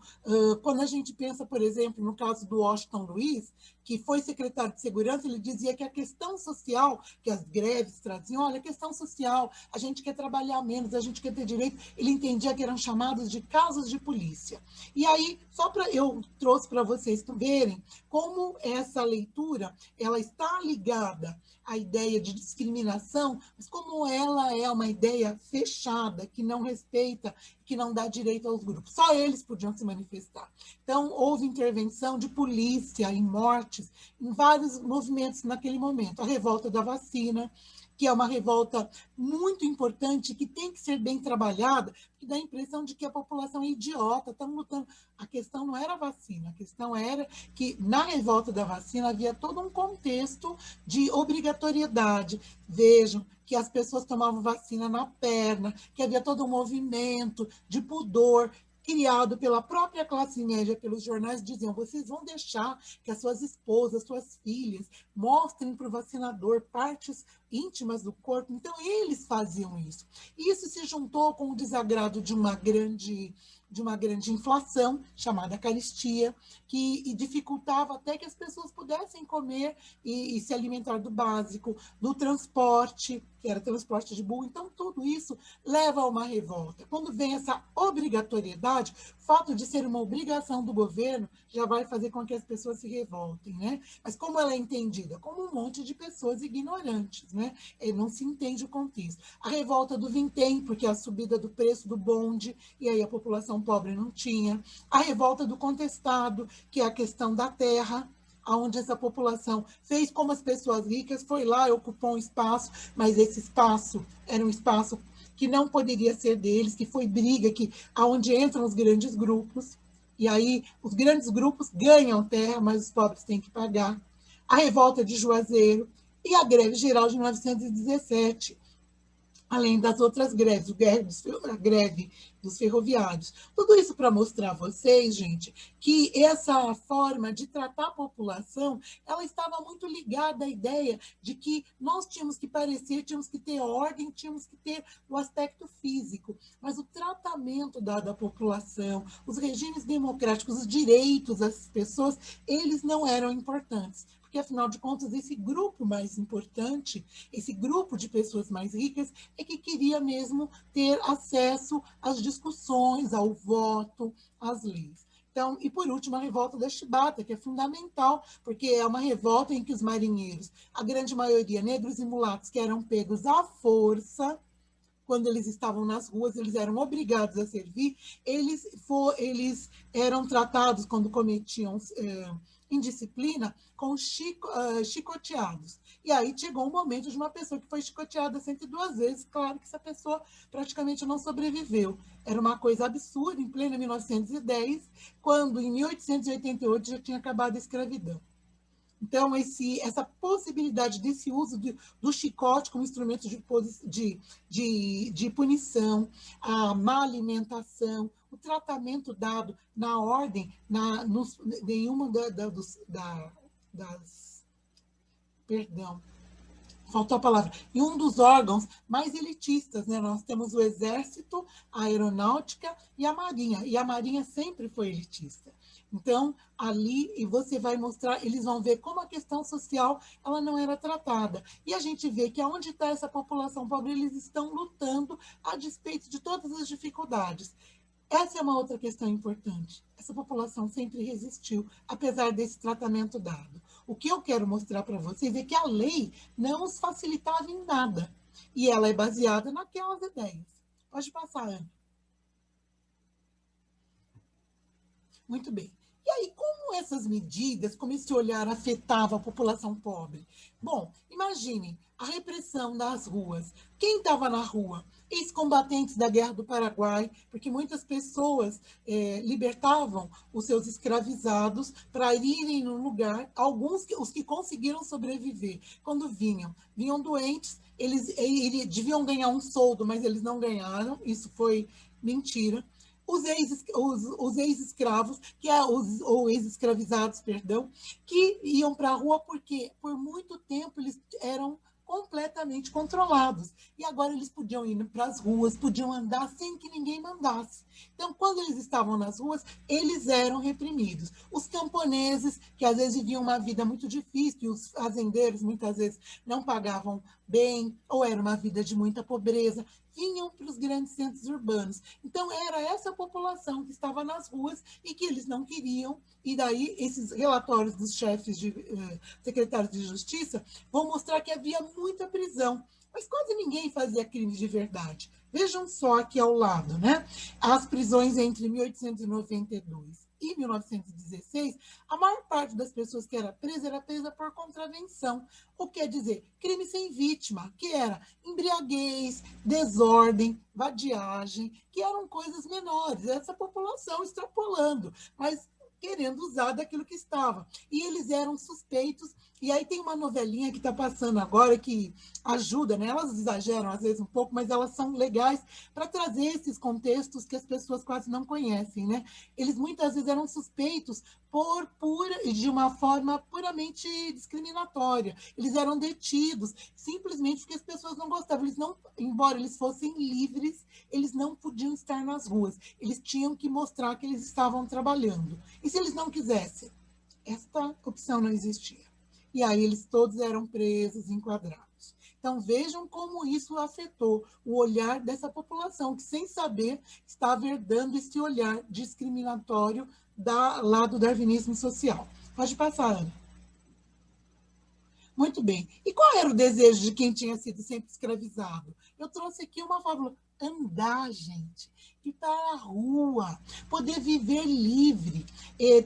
[SPEAKER 3] quando a gente pensa, por exemplo, no caso do Washington Luiz, que foi secretário de Segurança, ele dizia que a questão social, que as greves traziam, olha, a questão social, a gente quer trabalhar menos, a gente quer ter direito, ele entendia que eram chamados de casos de polícia. E aí, só para eu trouxe para vocês verem como essa leitura, ela está ligada à ideia de discriminação, mas como ela é uma ideia fechada, que não respeita, que não dá direito aos grupos. Só eles podiam se manifestar. Então, houve intervenção de polícia e mortes em vários movimentos naquele momento. A revolta da vacina, que é uma revolta muito importante, que tem que ser bem trabalhada, que dá a impressão de que a população é idiota, estamos lutando. A questão não era a vacina, a questão era que na revolta da vacina havia todo um contexto de obrigatoriedade. Vejam que as pessoas tomavam vacina na perna, que havia todo um movimento de pudor, criado pela própria classe média, pelos jornais, diziam, vocês vão deixar que as suas esposas, suas filhas, mostrem para o vacinador partes íntimas do corpo. Então, eles faziam isso. E isso se juntou com o desagrado de uma grande inflação, chamada caristia, que dificultava até que as pessoas pudessem comer e se alimentar do básico, do transporte, que era transporte de burro. Então, tudo isso leva a uma revolta. Quando vem essa obrigatoriedade, o fato de ser uma obrigação do governo já vai fazer com que as pessoas se revoltem, né? Mas como ela é entendida? Como um monte de pessoas ignorantes, né? Não se entende o contexto. A revolta do vintém, porque a subida do preço do bonde, e aí a população pobre não tinha. A revolta do contestado, que é a questão da terra, onde essa população fez como as pessoas ricas, foi lá e ocupou um espaço, mas esse espaço era um espaço que não poderia ser deles, que foi briga, onde entram os grandes grupos, e aí os grandes grupos ganham terra, mas os pobres têm que pagar. A revolta de Juazeiro e a greve geral de 1917, além das outras greves, a greve dos ferroviários. Tudo isso para mostrar a vocês, gente, que essa forma de tratar a população, ela estava muito ligada à ideia de que nós tínhamos que parecer, tínhamos que ter ordem, tínhamos que ter o aspecto físico, mas o tratamento dado à população, os regimes democráticos, os direitos das pessoas, eles não eram importantes. Porque, afinal de contas, esse grupo mais importante, esse grupo de pessoas mais ricas, é que queria mesmo ter acesso às discussões, ao voto, às leis. Então, e por último, a revolta da Chibata, que é fundamental, porque é uma revolta em que os marinheiros, a grande maioria negros e mulatos, que eram pegos à força, quando eles estavam nas ruas, eles eram obrigados a servir, eles eram tratados, quando cometiam indisciplina, com chicoteados. E aí chegou um momento de uma pessoa que foi chicoteada 102 vezes, claro que essa pessoa praticamente não sobreviveu. Era uma coisa absurda, em pleno 1910, quando em 1888 já tinha acabado a escravidão. Então, essa possibilidade desse uso do chicote como instrumento de punição, a má alimentação, o tratamento dado na ordem, nenhuma perdão, faltou a palavra, em um dos órgãos mais elitistas, né? Nós temos o Exército, a Aeronáutica e a Marinha, e a Marinha sempre foi elitista. Então, ali, e você vai mostrar, eles vão ver como a questão social ela não era tratada. E a gente vê que aonde está essa população pobre, eles estão lutando a despeito de todas as dificuldades. Essa é uma outra questão importante. Essa população sempre resistiu, apesar desse tratamento dado. O que eu quero mostrar para vocês é que a lei não os facilitava em nada. E ela é baseada naquelas ideias. Pode passar, Ana. Muito bem. E aí, como essas medidas, como esse olhar afetava a população pobre? Bom, imagine a repressão nas ruas. Quem estava na rua? Ex-combatentes da Guerra do Paraguai, porque muitas pessoas libertavam os seus escravizados para irem no lugar, os que conseguiram sobreviver, quando vinham doentes, eles deviam ganhar um soldo, mas eles não ganharam, isso foi mentira. Os ex-escravos, ou ex-escravizados, perdão, que iam para a rua porque por muito tempo eles eram completamente controlados. E agora eles podiam ir para as ruas, podiam andar sem que ninguém mandasse. Então, quando eles estavam nas ruas, eles eram reprimidos. Os camponeses, que às vezes viviam uma vida muito difícil, e os fazendeiros muitas vezes não pagavam bem, ou era uma vida de muita pobreza, vinham para os grandes centros urbanos. Então, era essa população que estava nas ruas e que eles não queriam. E daí, esses relatórios dos chefes de secretários de justiça vão mostrar que havia muita prisão, mas quase ninguém fazia crime de verdade. Vejam só aqui ao lado, né? As prisões entre 1892 e 1916, a maior parte das pessoas que era presa por contravenção. O que quer dizer? Crime sem vítima, que era embriaguez, desordem, vadiagem, que eram coisas menores. Essa população extrapolando, mas querendo usar daquilo que estava. E eles eram suspeitos. E aí tem uma novelinha que está passando agora que ajuda, né? Elas exageram às vezes um pouco, mas elas são legais para trazer esses contextos que as pessoas quase não conhecem, né? Eles muitas vezes eram suspeitos de uma forma puramente discriminatória. Eles eram detidos simplesmente porque as pessoas não gostavam. Eles não, embora eles fossem livres, eles não podiam estar nas ruas. Eles tinham que mostrar que eles estavam trabalhando. E se eles não quisessem? Esta opção não existia. E aí eles todos eram presos, enquadrados. Então vejam como isso afetou o olhar dessa população, que sem saber estava herdando esse olhar discriminatório lá do darwinismo social. Pode passar, Ana. Muito bem. E qual era o desejo de quem tinha sido sempre escravizado? Eu trouxe aqui uma fábula. Andar, gente, ir para a rua, poder viver livre.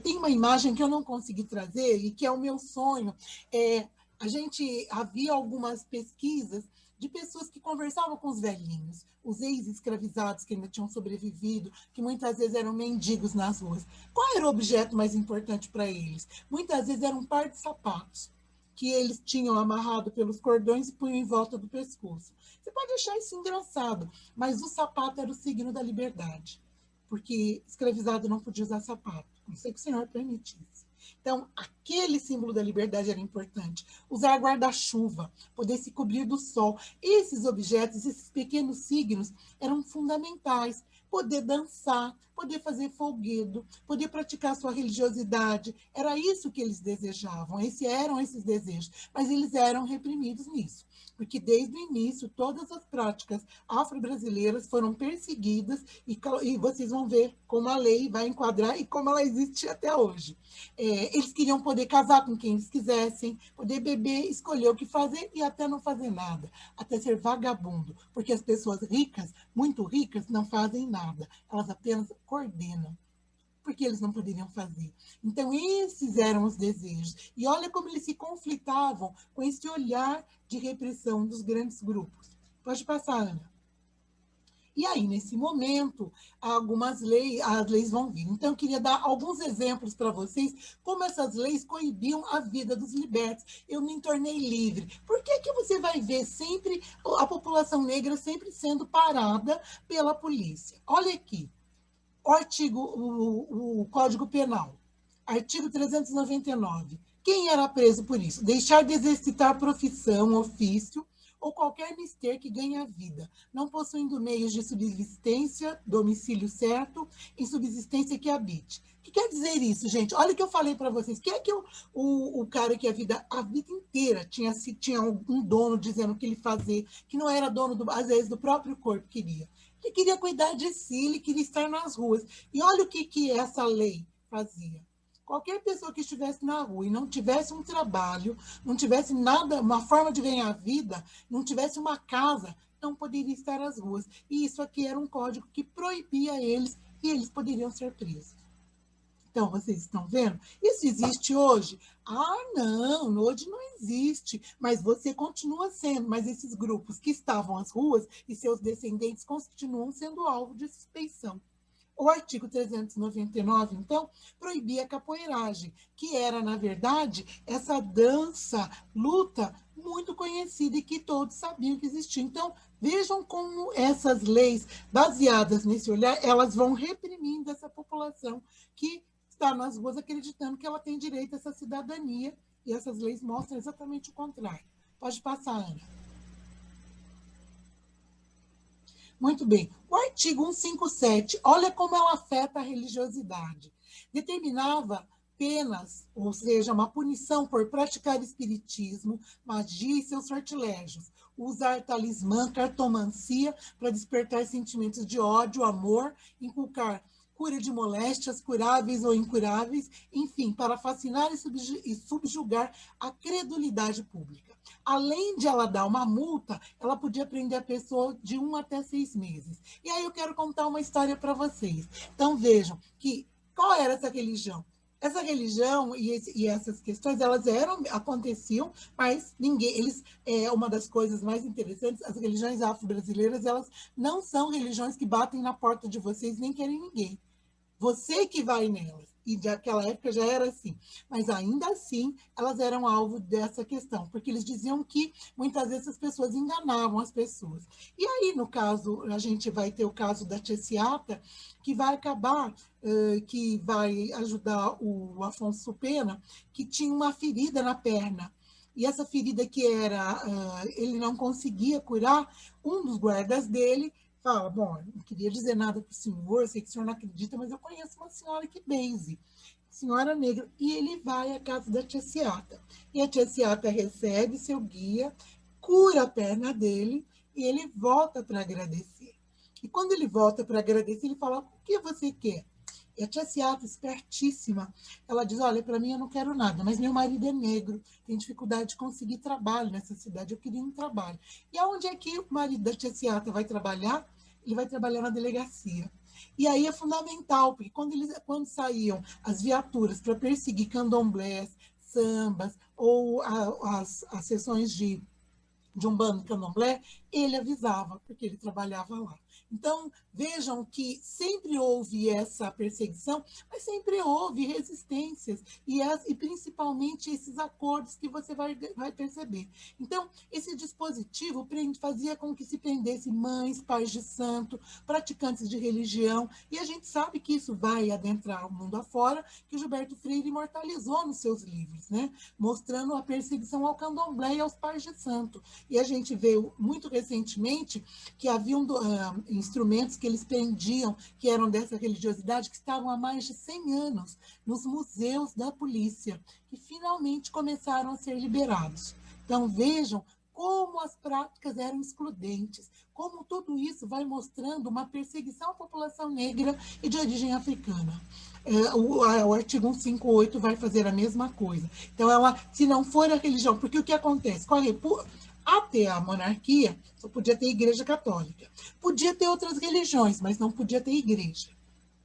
[SPEAKER 3] Tem uma imagem que eu não consegui trazer e que é o meu sonho. Havia algumas pesquisas de pessoas que conversavam com os velhinhos, os ex-escravizados que ainda tinham sobrevivido, que muitas vezes eram mendigos nas ruas. Qual era o objeto mais importante para eles? Muitas vezes era um par de sapatos que eles tinham amarrado pelos cordões e punham em volta do pescoço. Você pode achar isso engraçado, mas o sapato era o signo da liberdade, porque escravizado não podia usar sapato, a não ser que o Senhor permitisse. Então, aquele símbolo da liberdade era importante. Usar guarda-chuva, poder se cobrir do sol. Esses objetos, esses pequenos signos, eram fundamentais. Poder dançar, poder fazer folguedo, poder praticar sua religiosidade. Era isso que eles desejavam, eram esses desejos. Mas eles eram reprimidos nisso, porque desde o início todas as práticas afro-brasileiras foram perseguidas e vocês vão ver como a lei vai enquadrar e como ela existe até hoje. Eles queriam poder casar com quem eles quisessem, poder beber, escolher o que fazer e até não fazer nada, até ser vagabundo, porque as pessoas ricas, muito ricas, não fazem nada, elas apenas coordenam, porque eles não poderiam fazer. Então, esses eram os desejos. E olha como eles se conflitavam com esse olhar de repressão dos grandes grupos. Pode passar, Ana. E aí, nesse momento, as leis vão vir. Então, eu queria dar alguns exemplos para vocês, como essas leis coibiam a vida dos libertos. Eu me tornei livre. Por que você vai ver sempre a população negra sempre sendo parada pela polícia? Olha aqui, o Código Penal, artigo 399. Quem era preso por isso? Deixar de exercitar profissão, ofício, ou qualquer mister que ganhe a vida, não possuindo meios de subsistência, domicílio certo, em subsistência que habite. O que quer dizer isso, gente? Olha o que eu falei para vocês. Quem é que o cara que a vida inteira tinha um dono dizendo o que ele fazia, que não era dono, às vezes, do próprio corpo queria? Ele queria cuidar de si, ele queria estar nas ruas. E olha o que essa lei fazia. Qualquer pessoa que estivesse na rua e não tivesse um trabalho, não tivesse nada, uma forma de ganhar vida, não tivesse uma casa, não poderia estar nas ruas. E isso aqui era um código que proibia eles e eles poderiam ser presos. Então, vocês estão vendo? Isso existe hoje? Não, hoje não existe. Mas você continua sendo. Mas esses grupos que estavam às ruas e seus descendentes continuam sendo alvo de suspeição. O artigo 399, então, proibia a capoeiragem, que era, na verdade, essa dança, luta muito conhecida e que todos sabiam que existia. Então, vejam como essas leis, baseadas nesse olhar, elas vão reprimindo essa população que está nas ruas acreditando que ela tem direito a essa cidadania, e essas leis mostram exatamente o contrário. Pode passar, Ana. Muito bem. O artigo 157, olha como ela afeta a religiosidade. Determinava penas, ou seja, uma punição por praticar espiritismo, magia e seus sortilégios, usar talismã, cartomancia para despertar sentimentos de ódio, amor, inculcar cura de moléstias curáveis ou incuráveis, enfim, para fascinar e subjugar a credulidade pública. Além de ela dar uma multa, ela podia prender a pessoa de 1 até 6 meses. E aí eu quero contar uma história para vocês. Então vejam que qual era essa religião? Essa religião e essas questões, elas aconteciam, mas uma das coisas mais interessantes, as religiões afro-brasileiras, elas não são religiões que batem na porta de vocês, nem querem ninguém. Você que vai nelas. E naquela época já era assim. Mas ainda assim, elas eram alvo dessa questão, porque eles diziam que muitas vezes as pessoas enganavam as pessoas. E aí, no caso, a gente vai ter o caso da Tia Seata, que vai acabar, que vai ajudar o Afonso Pena, que tinha uma ferida na perna. E essa ferida que ele não conseguia curar, um dos guardas dele fala, bom, não queria dizer nada para o senhor, sei que o senhor não acredita, mas eu conheço uma senhora que benze, senhora negra, e ele vai à casa da Tia Seata. E a Tia Seata recebe seu guia, cura a perna dele, e ele volta para agradecer. E quando ele volta para agradecer, ele fala, o que você quer? E a Tia Seata, espertíssima, ela diz, olha, para mim eu não quero nada, mas meu marido é negro, tem dificuldade de conseguir trabalho nessa cidade, eu queria um trabalho. E aonde é que o marido da Tia Seata vai trabalhar? Ele vai trabalhar na delegacia. E aí é fundamental, porque quando saíam as viaturas para perseguir candomblés, sambas, ou as sessões de Umbanda e Candomblé, ele avisava, porque ele trabalhava lá. Então, vejam que sempre houve essa perseguição, mas sempre houve resistências, e principalmente esses acordos que você vai perceber. Então, esse dispositivo fazia com que se prendesse mães, pais de santo, praticantes de religião, e a gente sabe que isso vai adentrar o mundo afora, que o Gilberto Freire imortalizou nos seus livros, né? Mostrando a perseguição ao candomblé e aos pais de santo. E a gente vê muito recentemente que haviam instrumentos que eles prendiam, que eram dessa religiosidade, que estavam há mais de 100 anos nos museus da polícia, que finalmente começaram a ser liberados. Então, vejam como as práticas eram excludentes, como tudo isso vai mostrando uma perseguição à população negra e de origem africana. O artigo 158 vai fazer a mesma coisa. Então, se não for a religião, porque o que acontece? Com a República, até a monarquia, só podia ter igreja católica. Podia ter outras religiões, mas não podia ter igreja.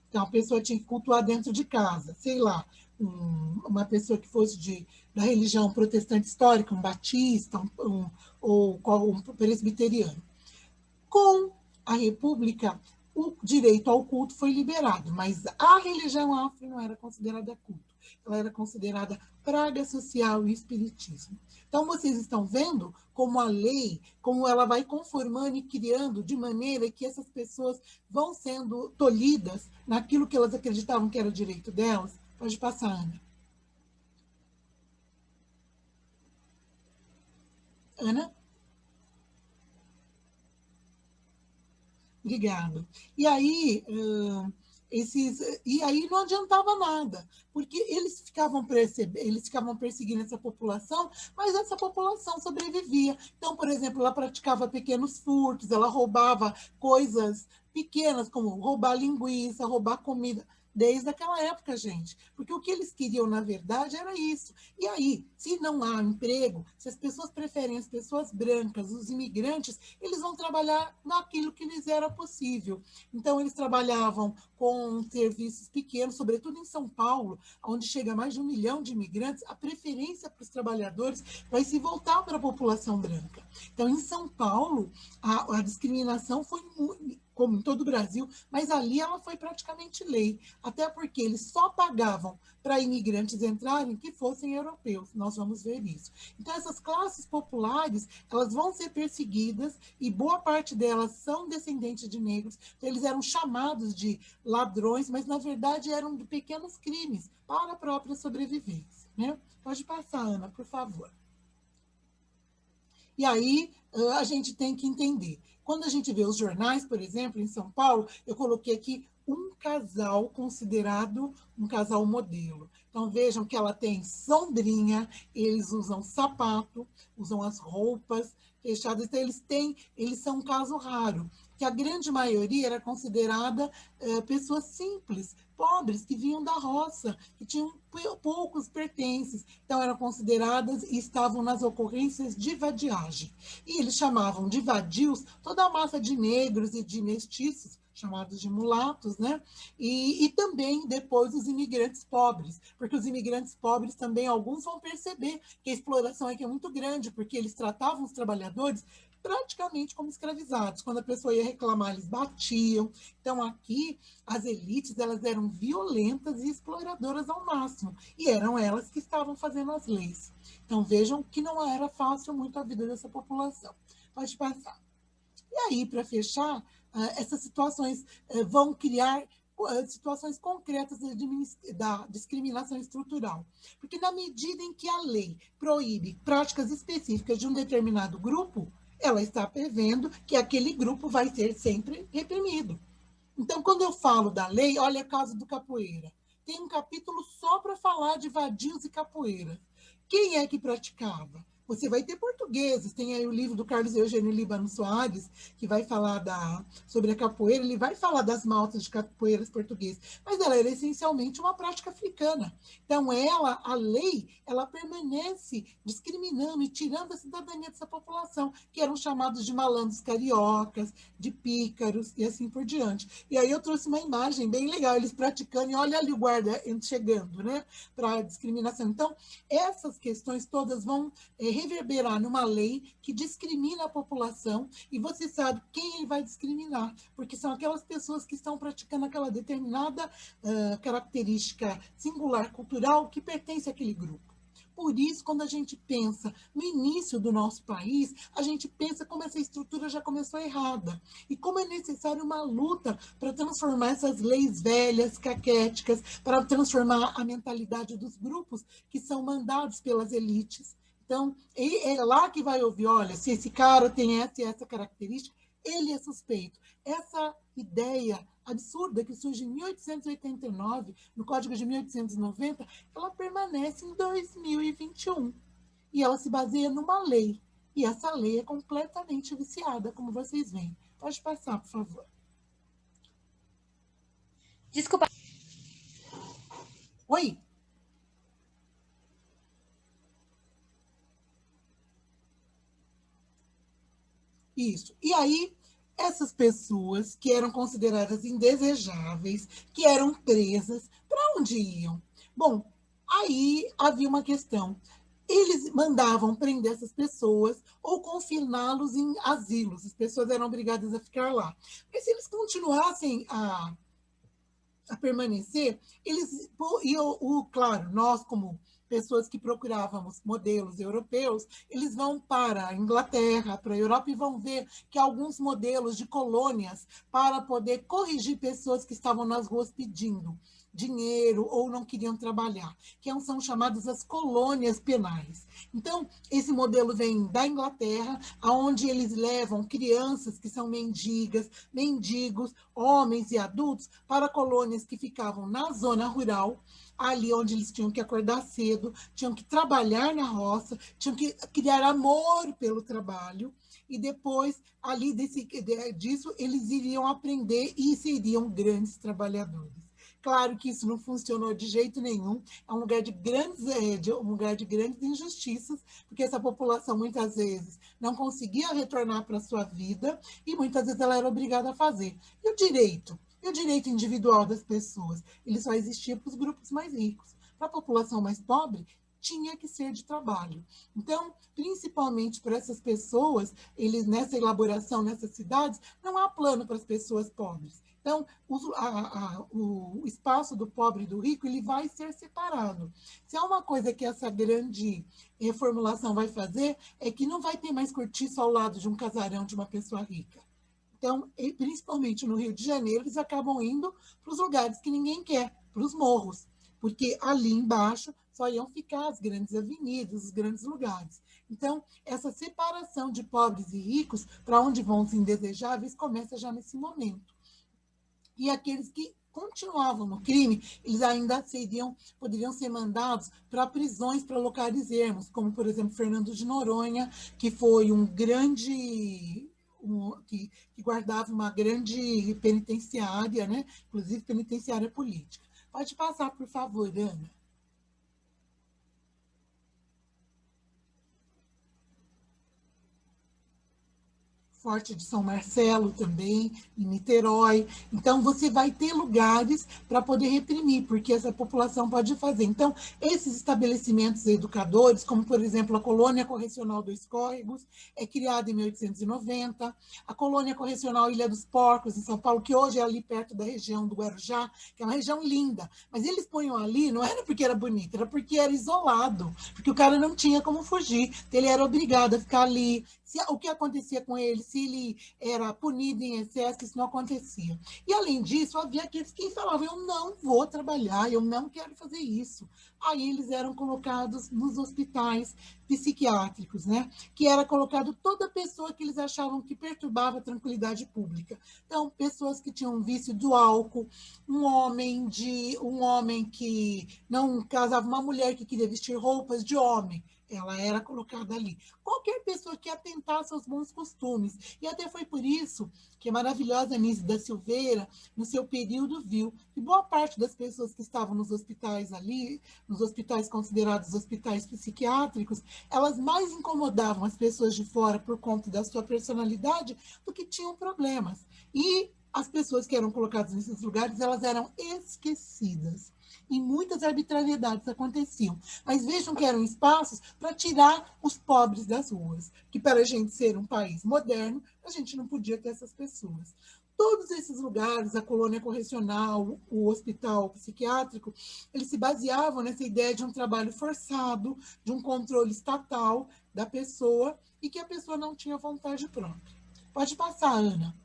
[SPEAKER 3] Então, a pessoa tinha que cultuar dentro de casa, sei lá, uma pessoa que fosse da religião protestante histórica, um batista, ou um presbiteriano. Com a República, o direito ao culto foi liberado, mas a religião afro não era considerada culto, ela era considerada praga social e espiritismo. Então, vocês estão vendo como a lei, como ela vai conformando e criando de maneira que essas pessoas vão sendo tolhidas naquilo que elas acreditavam que era o direito delas. Pode passar, Ana. Ana? Obrigada. E aí, não adiantava nada, porque eles ficavam perseguindo essa população, mas essa população sobrevivia. Então, por exemplo, ela praticava pequenos furtos, ela roubava coisas pequenas, como roubar linguiça, roubar comida, desde aquela época, gente. Porque o que eles queriam, na verdade, era isso. E aí, se não há emprego, se as pessoas preferem as pessoas brancas, os imigrantes, eles vão trabalhar naquilo que lhes era possível. Então, eles trabalhavam com serviços pequenos, sobretudo em São Paulo, onde chega mais de 1 milhão de imigrantes, a preferência para os trabalhadores vai se voltar para a população branca. Então, em São Paulo, a discriminação foi muito, como em todo o Brasil, mas ali ela foi praticamente lei, até porque eles só pagavam para imigrantes entrarem que fossem europeus. Nós vamos ver isso. Então, essas classes populares, elas vão ser perseguidas, e boa parte delas são descendentes de negros. Então, eles eram chamados de ladrões, mas, na verdade, eram de pequenos crimes para a própria sobrevivência, né? Pode passar, Ana, por favor. E aí a gente tem que entender. Quando a gente vê os jornais, por exemplo, em São Paulo, eu coloquei aqui um casal considerado um casal modelo. Então, vejam que ela tem sombrinha, eles usam sapato, usam as roupas fechadas. Então, eles são um caso raro, que a grande maioria era considerada pessoas simples, pobres, que vinham da roça, que tinham poucos pertences. Então, eram consideradas e estavam nas ocorrências de vadiagem. E eles chamavam de vadios toda a massa de negros e de mestiços, chamados de mulatos, né? E também depois os imigrantes pobres, porque os imigrantes pobres também, alguns vão perceber que a exploração aqui é muito grande, porque eles tratavam os trabalhadores praticamente como escravizados. Quando a pessoa ia reclamar, eles batiam. Então, aqui, as elites elas eram violentas e exploradoras ao máximo, e eram elas que estavam fazendo as leis. Então, vejam que não era fácil muito a vida dessa população. Pode passar. E aí, para fechar, essas situações vão criar situações concretas da discriminação estrutural. Porque na medida em que a lei proíbe práticas específicas de um determinado grupo, ela está prevendo que aquele grupo vai ser sempre reprimido. Então, quando eu falo da lei, olha o caso do capoeira. Tem um capítulo só para falar de vadios e capoeira. Quem é que praticava? Você vai ter portugueses, tem aí o livro do Carlos Eugênio Líbano Soares, que vai falar sobre a capoeira, ele vai falar das maltas de capoeiras portuguesas, mas ela era essencialmente uma prática africana. Então, a lei, ela permanece discriminando e tirando a cidadania dessa população, que eram chamados de malandros cariocas, de pícaros e assim por diante. E aí eu trouxe uma imagem bem legal, eles praticando, e olha ali o guarda chegando, né, para a discriminação. Então, essas questões todas vão reverberar numa lei que discrimina a população, e você sabe quem ele vai discriminar, porque são aquelas pessoas que estão praticando aquela determinada característica singular cultural que pertence àquele grupo. Por isso, quando a gente pensa no início do nosso país, a gente pensa como essa estrutura já começou errada e como é necessário uma luta para transformar essas leis velhas, caquéticas, para transformar a mentalidade dos grupos que são mandados pelas elites. Então, é lá que vai ouvir, olha, se esse cara tem essa e essa característica, ele é suspeito. Essa ideia absurda que surge em 1889, no Código de 1890, ela permanece em 2021. E ela se baseia numa lei. E essa lei é completamente viciada, como vocês veem. Pode passar, por favor.
[SPEAKER 4] Desculpa.
[SPEAKER 3] Oi? Isso. E aí, essas pessoas que eram consideradas indesejáveis, que eram presas, para onde iam? Bom, aí havia uma questão. Eles mandavam prender essas pessoas ou confiná-los em asilos. As pessoas eram obrigadas a ficar lá. Mas se eles continuassem a permanecer, eles claro, nós como pessoas que procurávamos modelos europeus, eles vão para a Inglaterra, para a Europa, e vão ver que há alguns modelos de colônias para poder corrigir pessoas que estavam nas ruas pedindo dinheiro ou não queriam trabalhar, que são chamadas as colônias penais. Então, esse modelo vem da Inglaterra, onde eles levam crianças que são mendigos, homens e adultos, para colônias que ficavam na zona rural, ali onde eles tinham que acordar cedo, tinham que trabalhar na roça, tinham que criar amor pelo trabalho, e depois, ali disso, eles iriam aprender e seriam grandes trabalhadores. Claro que isso não funcionou de jeito nenhum, é um lugar de grandes injustiças, porque essa população muitas vezes não conseguia retornar para a sua vida e muitas vezes ela era obrigada a fazer. E o direito? E o direito individual das pessoas? Ele só existia para os grupos mais ricos. Para a população mais pobre, tinha que ser de trabalho. Então, principalmente para essas pessoas, eles nessa elaboração, nessas cidades, não há plano para as pessoas pobres. Então, o espaço do pobre e do rico ele vai ser separado. Se há uma coisa que essa grande reformulação vai fazer, é que não vai ter mais cortiço ao lado de um casarão de uma pessoa rica. Então, principalmente no Rio de Janeiro, eles acabam indo para os lugares que ninguém quer, para os morros, porque ali embaixo só iam ficar as grandes avenidas, os grandes lugares. Então, essa separação de pobres e ricos, para onde vão os indesejáveis, começa já nesse momento. E aqueles que continuavam no crime, eles ainda poderiam ser mandados para prisões para locais ermos, como, por exemplo, Fernando de Noronha, que foi um grande... que guardava uma grande penitenciária, né? Inclusive penitenciária política. Pode passar, por favor, Ana. Forte de São Marcelo também, em Niterói. Então, você vai ter lugares para poder reprimir, porque essa população pode fazer. Então, esses estabelecimentos educadores, como, por exemplo, a Colônia Correcional dos Córregos, é criada em 1890, a Colônia Correcional Ilha dos Porcos, em São Paulo, que hoje é ali perto da região do Guarujá, que é uma região linda, mas eles ponham ali, não era porque era bonito, era porque era isolado, porque o cara não tinha como fugir, ele era obrigado a ficar ali. O que acontecia com ele, se ele era punido em excesso, isso não acontecia. E, além disso, havia aqueles que falavam, eu não vou trabalhar, eu não quero fazer isso. Aí eles eram colocados nos hospitais psiquiátricos, né? Que era colocado toda pessoa que eles achavam que perturbava a tranquilidade pública. Então, pessoas que tinham vício do álcool, um homem que não casava, uma mulher que queria vestir roupas de homem, ela era colocada ali. Qualquer pessoa que atentasse aos bons costumes. E até foi por isso que a maravilhosa Anísia da Silveira, no seu período, viu que boa parte das pessoas que estavam nos hospitais ali, nos hospitais considerados hospitais psiquiátricos, elas mais incomodavam as pessoas de fora por conta da sua personalidade do que tinham problemas. E as pessoas que eram colocadas nesses lugares, elas eram esquecidas. E muitas arbitrariedades aconteciam. Mas vejam que eram espaços para tirar os pobres das ruas, que para a gente ser um país moderno, a gente não podia ter essas pessoas. Todos esses lugares, a colônia correcional, o hospital psiquiátrico, eles se baseavam nessa ideia de um trabalho forçado, de um controle estatal da pessoa e que a pessoa não tinha vontade própria. Pode passar, Ana.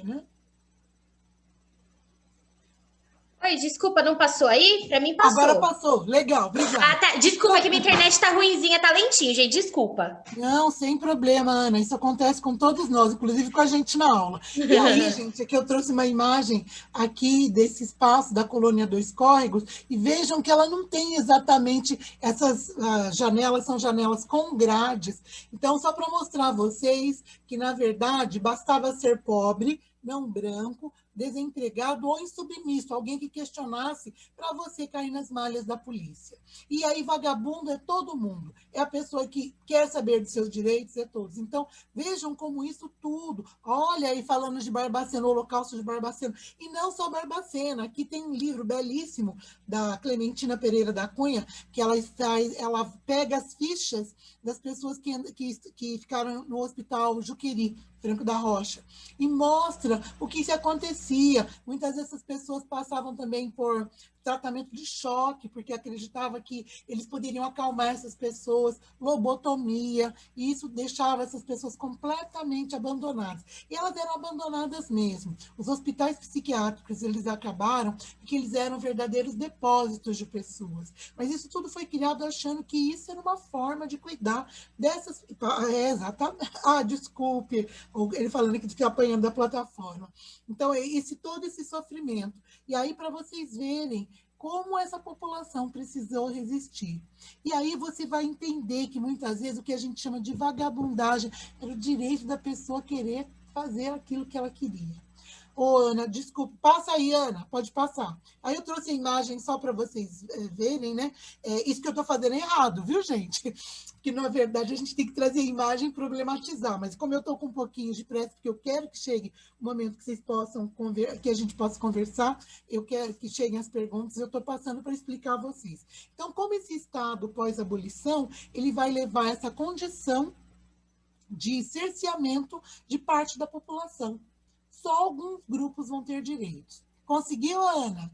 [SPEAKER 3] Ana?
[SPEAKER 4] Oi, desculpa, não passou aí? Para mim passou.
[SPEAKER 3] Agora passou, legal, obrigada.
[SPEAKER 4] Ah, tá. Desculpa, que minha internet tá ruinzinha, tá lentinho, gente, desculpa.
[SPEAKER 3] Não, sem problema, Ana, isso acontece com todos nós, inclusive com a gente na aula. E aí, gente, aqui eu trouxe uma imagem aqui desse espaço da Colônia dos Córregos, e vejam que ela não tem exatamente essas janelas, são janelas com grades. Então, só para mostrar a vocês que, na verdade, bastava ser pobre, não branco, desempregado ou insubmisso, alguém que questionasse para você cair nas malhas da polícia. E aí, vagabundo é todo mundo, é a pessoa que quer saber dos seus direitos, é todos. Então, vejam como isso tudo, olha aí falando de Barbacena, o Holocausto de Barbacena, e não só Barbacena, aqui tem um livro belíssimo da Clementina Pereira da Cunha, que ela pega as fichas das pessoas que ficaram no hospital Juqueri, Franco da Rocha, e mostra o que se acontecia. Muitas dessas pessoas passavam também por tratamento de choque, porque acreditava que eles poderiam acalmar essas pessoas, lobotomia, e isso deixava essas pessoas completamente abandonadas. E elas eram abandonadas mesmo. Os hospitais psiquiátricos, eles acabaram porque eles eram verdadeiros depósitos de pessoas. Mas isso tudo foi criado achando que isso era uma forma de cuidar dessas... exatamente. Desculpe, ele falando que fica apanhando da plataforma. Então, todo esse sofrimento. E aí, para vocês verem como essa população precisou resistir. E aí você vai entender que, muitas vezes, o que a gente chama de vagabundagem era o direito da pessoa querer fazer aquilo que ela queria. Ô, Ana, desculpa, passa aí, Ana, pode passar. Aí eu trouxe a imagem só para vocês verem, né? Isso que eu estou fazendo é errado, viu, gente? Que, na verdade, a gente tem que trazer a imagem e problematizar, mas como eu estou com um pouquinho de pressa, porque eu quero que chegue o momento que vocês possam que a gente possa conversar, eu quero que cheguem as perguntas, eu estou passando para explicar a vocês. Então, como esse Estado pós-abolição, ele vai levar essa condição de cerceamento de parte da população. Só alguns grupos vão ter direitos. Conseguiu, Ana?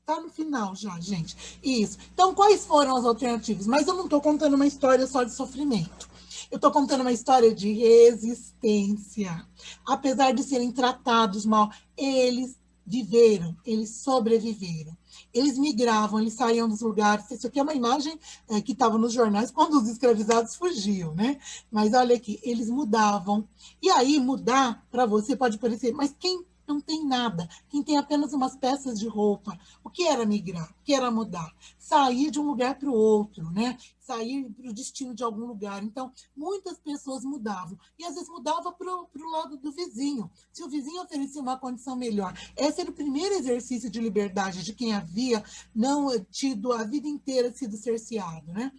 [SPEAKER 3] Está no final já, gente. Isso. Então, quais foram as alternativas? Mas eu não estou contando uma história só de sofrimento. Eu estou contando uma história de resistência. Apesar de serem tratados mal, eles viveram, eles sobreviveram. Eles migravam, eles saíam dos lugares. Isso aqui é uma imagem que estava nos jornais quando os escravizados fugiam, né? Mas olha aqui, eles mudavam. E aí, mudar, para você, pode parecer, mas quem não tem nada, quem tem apenas umas peças de roupa, o que era migrar? O que era mudar? Sair de um lugar para o outro, né? Sair para o destino de algum lugar. Então, muitas pessoas mudavam. E às vezes mudava para o lado do vizinho. Se o vizinho oferecia uma condição melhor. Esse era o primeiro exercício de liberdade de quem havia não tido a vida inteira sido cerceado, né?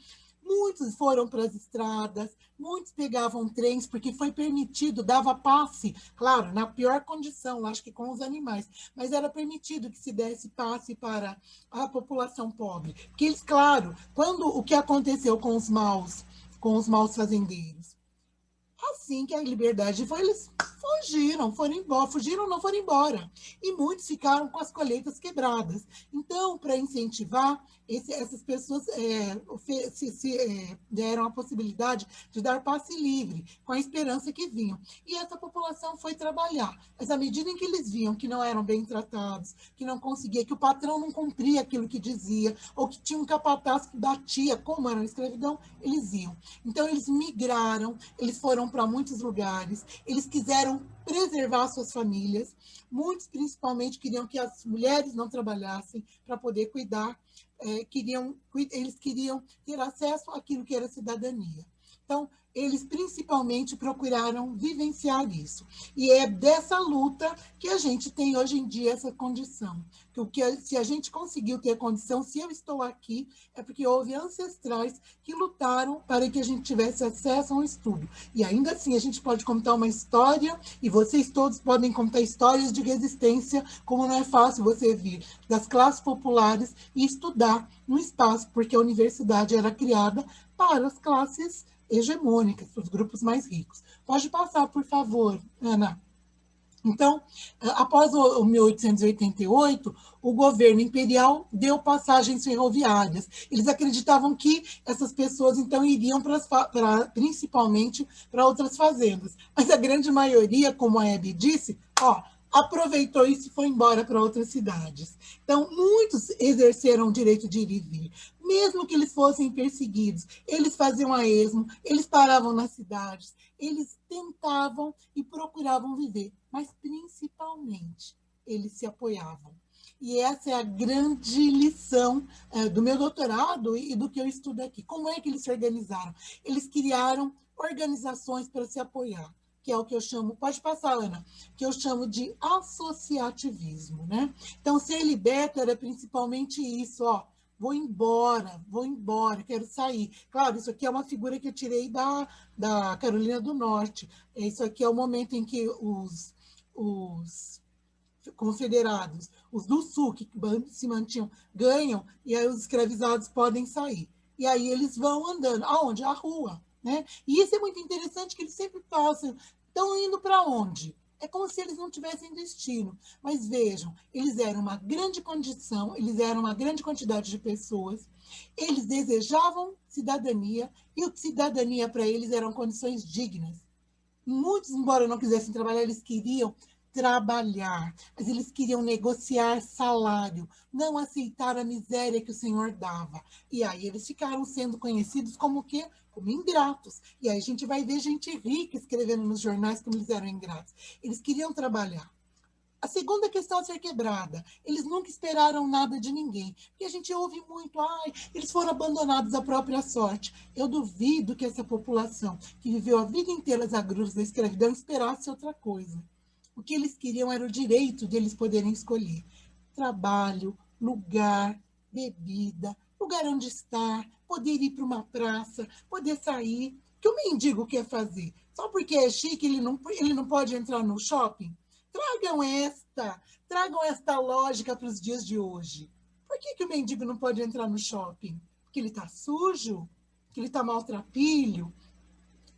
[SPEAKER 3] Muitos foram para as estradas, muitos pegavam trens, porque foi permitido, dava passe, claro, na pior condição, acho que com os animais, mas era permitido que se desse passe para a população pobre. Porque eles, claro, quando o que aconteceu com os maus fazendeiros? Assim que a liberdade foi, eles fugiram, foram embora, fugiram, não foram embora. E muitos ficaram com as colheitas quebradas. Então, para incentivar, essas pessoas deram a possibilidade de dar passe livre, com a esperança que vinham. E essa população foi trabalhar. Mas à medida em que eles viam que não eram bem tratados, que não conseguia, que o patrão não cumpria aquilo que dizia, ou que tinha um capataz que batia, como era a escravidão, eles iam. Então, eles migraram, eles foram para muitos lugares, eles quiseram preservar suas famílias, muitos principalmente queriam que as mulheres não trabalhassem para poder cuidar, eles queriam ter acesso àquilo que era cidadania. Então, eles principalmente procuraram vivenciar isso. E é dessa luta que a gente tem hoje em dia essa condição. Se a gente conseguiu ter a condição, se eu estou aqui, é porque houve ancestrais que lutaram para que a gente tivesse acesso a um estudo. E ainda assim, a gente pode contar uma história, e vocês todos podem contar histórias de resistência, como não é fácil você vir das classes populares e estudar no espaço, porque a universidade era criada para as classes hegemônicas, os grupos mais ricos. Pode passar, por favor, Ana. Então, após o 1888, o governo imperial deu passagens ferroviárias. Eles acreditavam que essas pessoas, então, iriam principalmente para outras fazendas. Mas a grande maioria, como a Hebe disse, aproveitou isso e foi embora para outras cidades. Então, muitos exerceram o direito de ir e vir. Mesmo que eles fossem perseguidos, eles faziam a esmo, eles paravam nas cidades, eles tentavam e procuravam viver, mas principalmente eles se apoiavam. E essa é a grande lição do meu doutorado e do que eu estudo aqui. Como é que eles se organizaram? Eles criaram organizações para se apoiar, que é o que eu chamo, pode passar, Ana, que eu chamo de associativismo, né? Então, ser liberto era principalmente isso, vou embora, quero sair. Claro, isso aqui é uma figura que eu tirei da Carolina do Norte. Isso aqui é o momento em que os confederados, os do Sul, que se mantinham, ganham, e aí os escravizados podem sair. E aí eles vão andando. Aonde? A rua. Né? E isso é muito interessante, que eles sempre passam. Estão indo para onde? É como se eles não tivessem destino. Mas vejam, eles eram uma grande condição, eles eram uma grande quantidade de pessoas, eles desejavam cidadania, e a cidadania para eles eram condições dignas. Muitos, embora não quisessem trabalhar, eles queriam trabalhar, mas eles queriam negociar salário, não aceitar a miséria que o Senhor dava. E aí eles ficaram sendo conhecidos como o quê? Como ingratos. E aí a gente vai ver gente rica escrevendo nos jornais como eles eram ingratos. Eles queriam trabalhar. A segunda questão a ser quebrada, eles nunca esperaram nada de ninguém. Porque a gente ouve muito, eles foram abandonados à própria sorte. Eu duvido que essa população, que viveu a vida inteira às agruras da escravidão, esperasse outra coisa. O que eles queriam era o direito de eles poderem escolher trabalho, lugar, bebida, lugar onde estar, poder ir para uma praça, poder sair. O que o mendigo quer fazer? Só porque é chique, ele não pode entrar no shopping? Tragam esta lógica para os dias de hoje. Por que o mendigo não pode entrar no shopping? Porque ele está sujo? Porque ele está maltrapilho?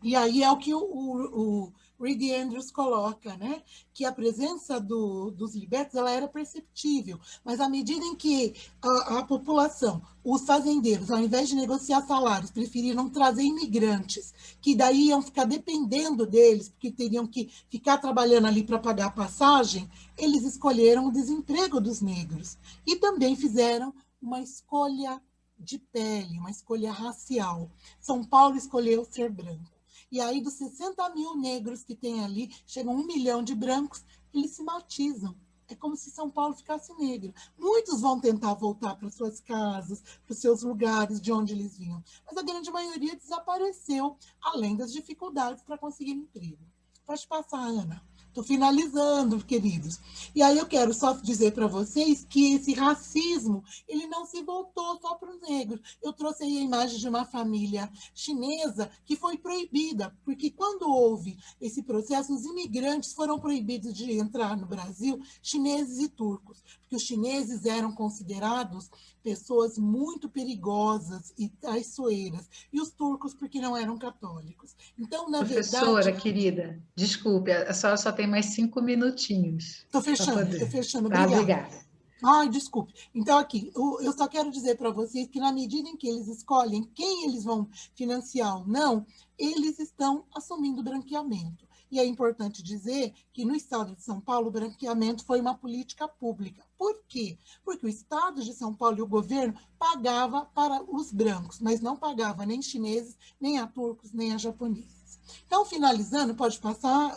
[SPEAKER 3] E aí é o que o Reed Andrews coloca, né, que a presença dos libertos ela era perceptível, mas à medida em que a população, os fazendeiros, ao invés de negociar salários, preferiram trazer imigrantes, que daí iam ficar dependendo deles, porque teriam que ficar trabalhando ali para pagar a passagem, eles escolheram o desemprego dos negros e também fizeram uma escolha de pele, uma escolha racial. São Paulo escolheu ser branco. E aí, dos 60 mil negros que tem ali, chegam 1 milhão de brancos, eles se matizam. É como se São Paulo ficasse negro. Muitos vão tentar voltar para suas casas, para os seus lugares de onde eles vinham. Mas a grande maioria desapareceu, além das dificuldades para conseguir emprego. Pode passar, Ana. Estou finalizando, queridos. E aí eu quero só dizer para vocês que esse racismo, ele não se voltou só para os negros. Eu trouxe aí a imagem de uma família chinesa que foi proibida, porque quando houve esse processo, os imigrantes foram proibidos de entrar no Brasil, chineses e turcos, porque os chineses eram considerados pessoas muito perigosas e traiçoeiras, e os turcos porque não eram católicos. Então, na
[SPEAKER 1] Professora,
[SPEAKER 3] verdade...
[SPEAKER 1] querida, desculpe, a senhora só tem mais 5 minutinhos.
[SPEAKER 3] Estou fechando,
[SPEAKER 1] Tá,
[SPEAKER 3] obrigada.
[SPEAKER 1] obrigada.
[SPEAKER 3] Ai, desculpe. Então, aqui, eu só quero dizer para vocês que, na medida em que eles escolhem quem eles vão financiar ou não, eles estão assumindo o branqueamento. E é importante dizer que, no estado de São Paulo, o branqueamento foi uma política pública. Por quê? Porque o estado de São Paulo e o governo pagava para os brancos, mas não pagava nem chineses, nem a turcos, nem a japoneses. Então, finalizando, pode passar,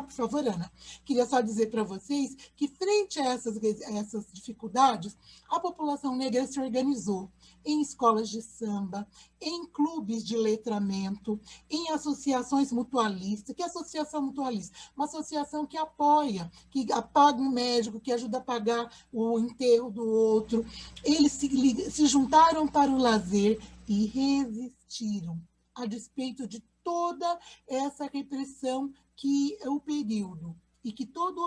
[SPEAKER 3] por favor, Ana. Queria só dizer para vocês que, frente a essas dificuldades, a população negra se organizou em escolas de samba, em clubes de letramento, em associações mutualistas. Que é associação mutualista? Uma associação que apoia, que paga um médico, que ajuda a pagar o enterro do outro. Eles se juntaram para o lazer e resistiram, a despeito de toda essa repressão que o período e que toda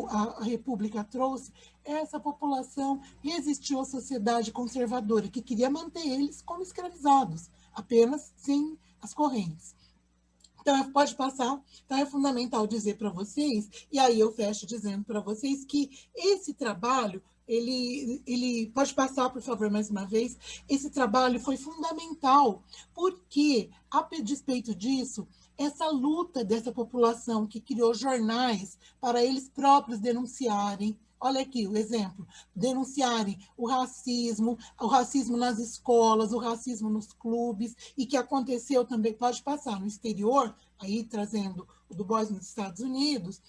[SPEAKER 3] a República trouxe, essa população resistiu à sociedade conservadora, que queria manter eles como escravizados, apenas sem as correntes. Então, pode passar. Então, é fundamental dizer para vocês, e aí eu fecho dizendo para vocês que esse trabalho, ele pode passar, por favor, mais uma vez, esse trabalho foi fundamental, porque, a despeito disso, essa luta dessa população que criou jornais para eles próprios denunciarem, olha aqui o exemplo, denunciarem o racismo nas escolas, o racismo nos clubes, e que aconteceu também, pode passar, no exterior, aí trazendo o Du Bois nos Estados Unidos,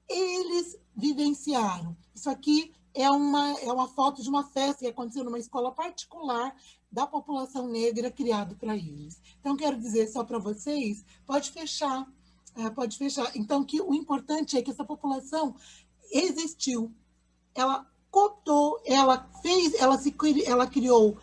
[SPEAKER 3] eles vivenciaram. Isso aqui é uma foto de uma festa que aconteceu numa escola particular da população negra criado para eles. Então, quero dizer só para vocês, pode fechar. Então, que o importante é que essa população existiu, ela cooptou, ela criou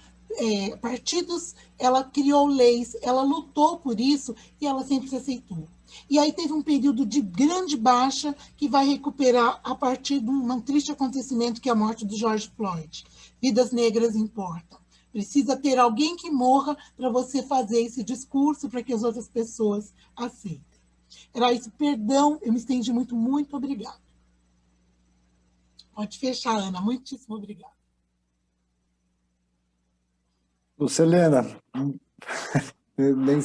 [SPEAKER 3] partidos, ela criou leis, ela lutou por isso e ela sempre se aceitou. E aí teve um período de grande baixa que vai recuperar a partir de um triste acontecimento que é a morte do George Floyd. Vidas negras importam. Precisa ter alguém que morra para você fazer esse discurso para que as outras pessoas aceitem. Era isso, perdão, eu me estendi muito, muito obrigada. Pode fechar, Ana. Muitíssimo obrigada.
[SPEAKER 2] Lucelena, nem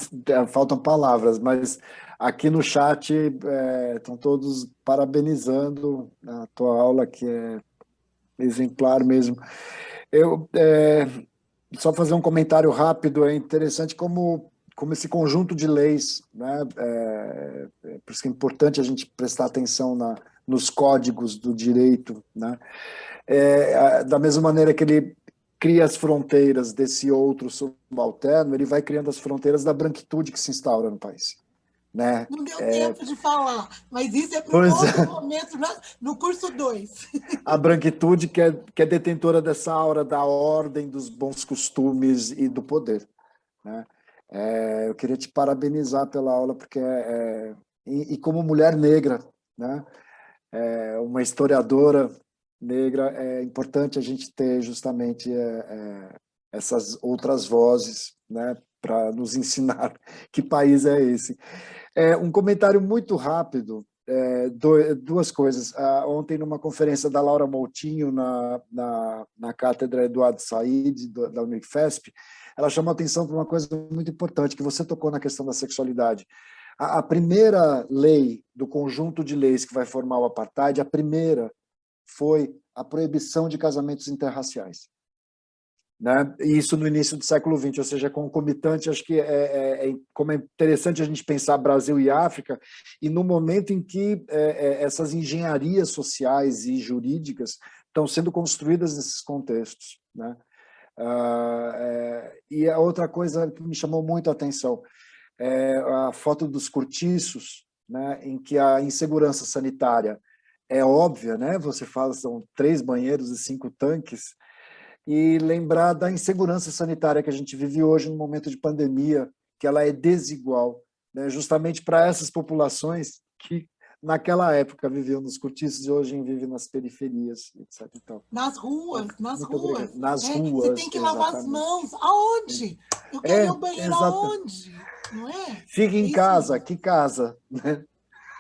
[SPEAKER 2] faltam palavras, mas aqui no chat estão todos parabenizando a tua aula, que é exemplar mesmo. Eu só fazer um comentário rápido, é interessante como esse conjunto de leis, né? Por isso que é importante a gente prestar atenção nos códigos do direito, né? Da mesma maneira que ele cria as fronteiras desse outro subalterno, ele vai criando as fronteiras da branquitude que se instaura no país. Né?
[SPEAKER 3] Não deu tempo de falar, mas isso é para um outro momento, no curso 2.
[SPEAKER 2] A branquitude que é detentora dessa aura da ordem, dos bons costumes e do poder. Né? Eu queria te parabenizar pela aula, porque e como mulher negra, né? Uma historiadora negra, é importante a gente ter justamente essas outras vozes, né? Para nos ensinar que país é esse. Um comentário muito rápido, duas coisas. Ontem, numa conferência da Laura Moutinho, na Cátedra Eduardo Said, da Unifesp, ela chamou a atenção para uma coisa muito importante, que você tocou na questão da sexualidade. A primeira lei do conjunto de leis que vai formar o apartheid, a primeira foi a proibição de casamentos interraciais. Né? Isso no início do século XX, ou seja, concomitante. Acho que como é interessante a gente pensar Brasil e África, e no momento em que essas engenharias sociais e jurídicas estão sendo construídas nesses contextos. Né? E a outra coisa que me chamou muito a atenção é a foto dos cortiços, né, em que a insegurança sanitária é óbvia, né? Você fala, são 3 banheiros e 5 tanques, e lembrar da insegurança sanitária que a gente vive hoje no momento de pandemia, que ela é desigual, né? Justamente para essas populações que naquela época viviam nos cortiços e hoje vivem nas periferias, etc. Então,
[SPEAKER 3] nas ruas.
[SPEAKER 2] Nas ruas.
[SPEAKER 3] Você tem que lavar as mãos. Aonde? Eu quero ir ao banheiro aonde? Não é?
[SPEAKER 2] Fique em casa, que casa, né?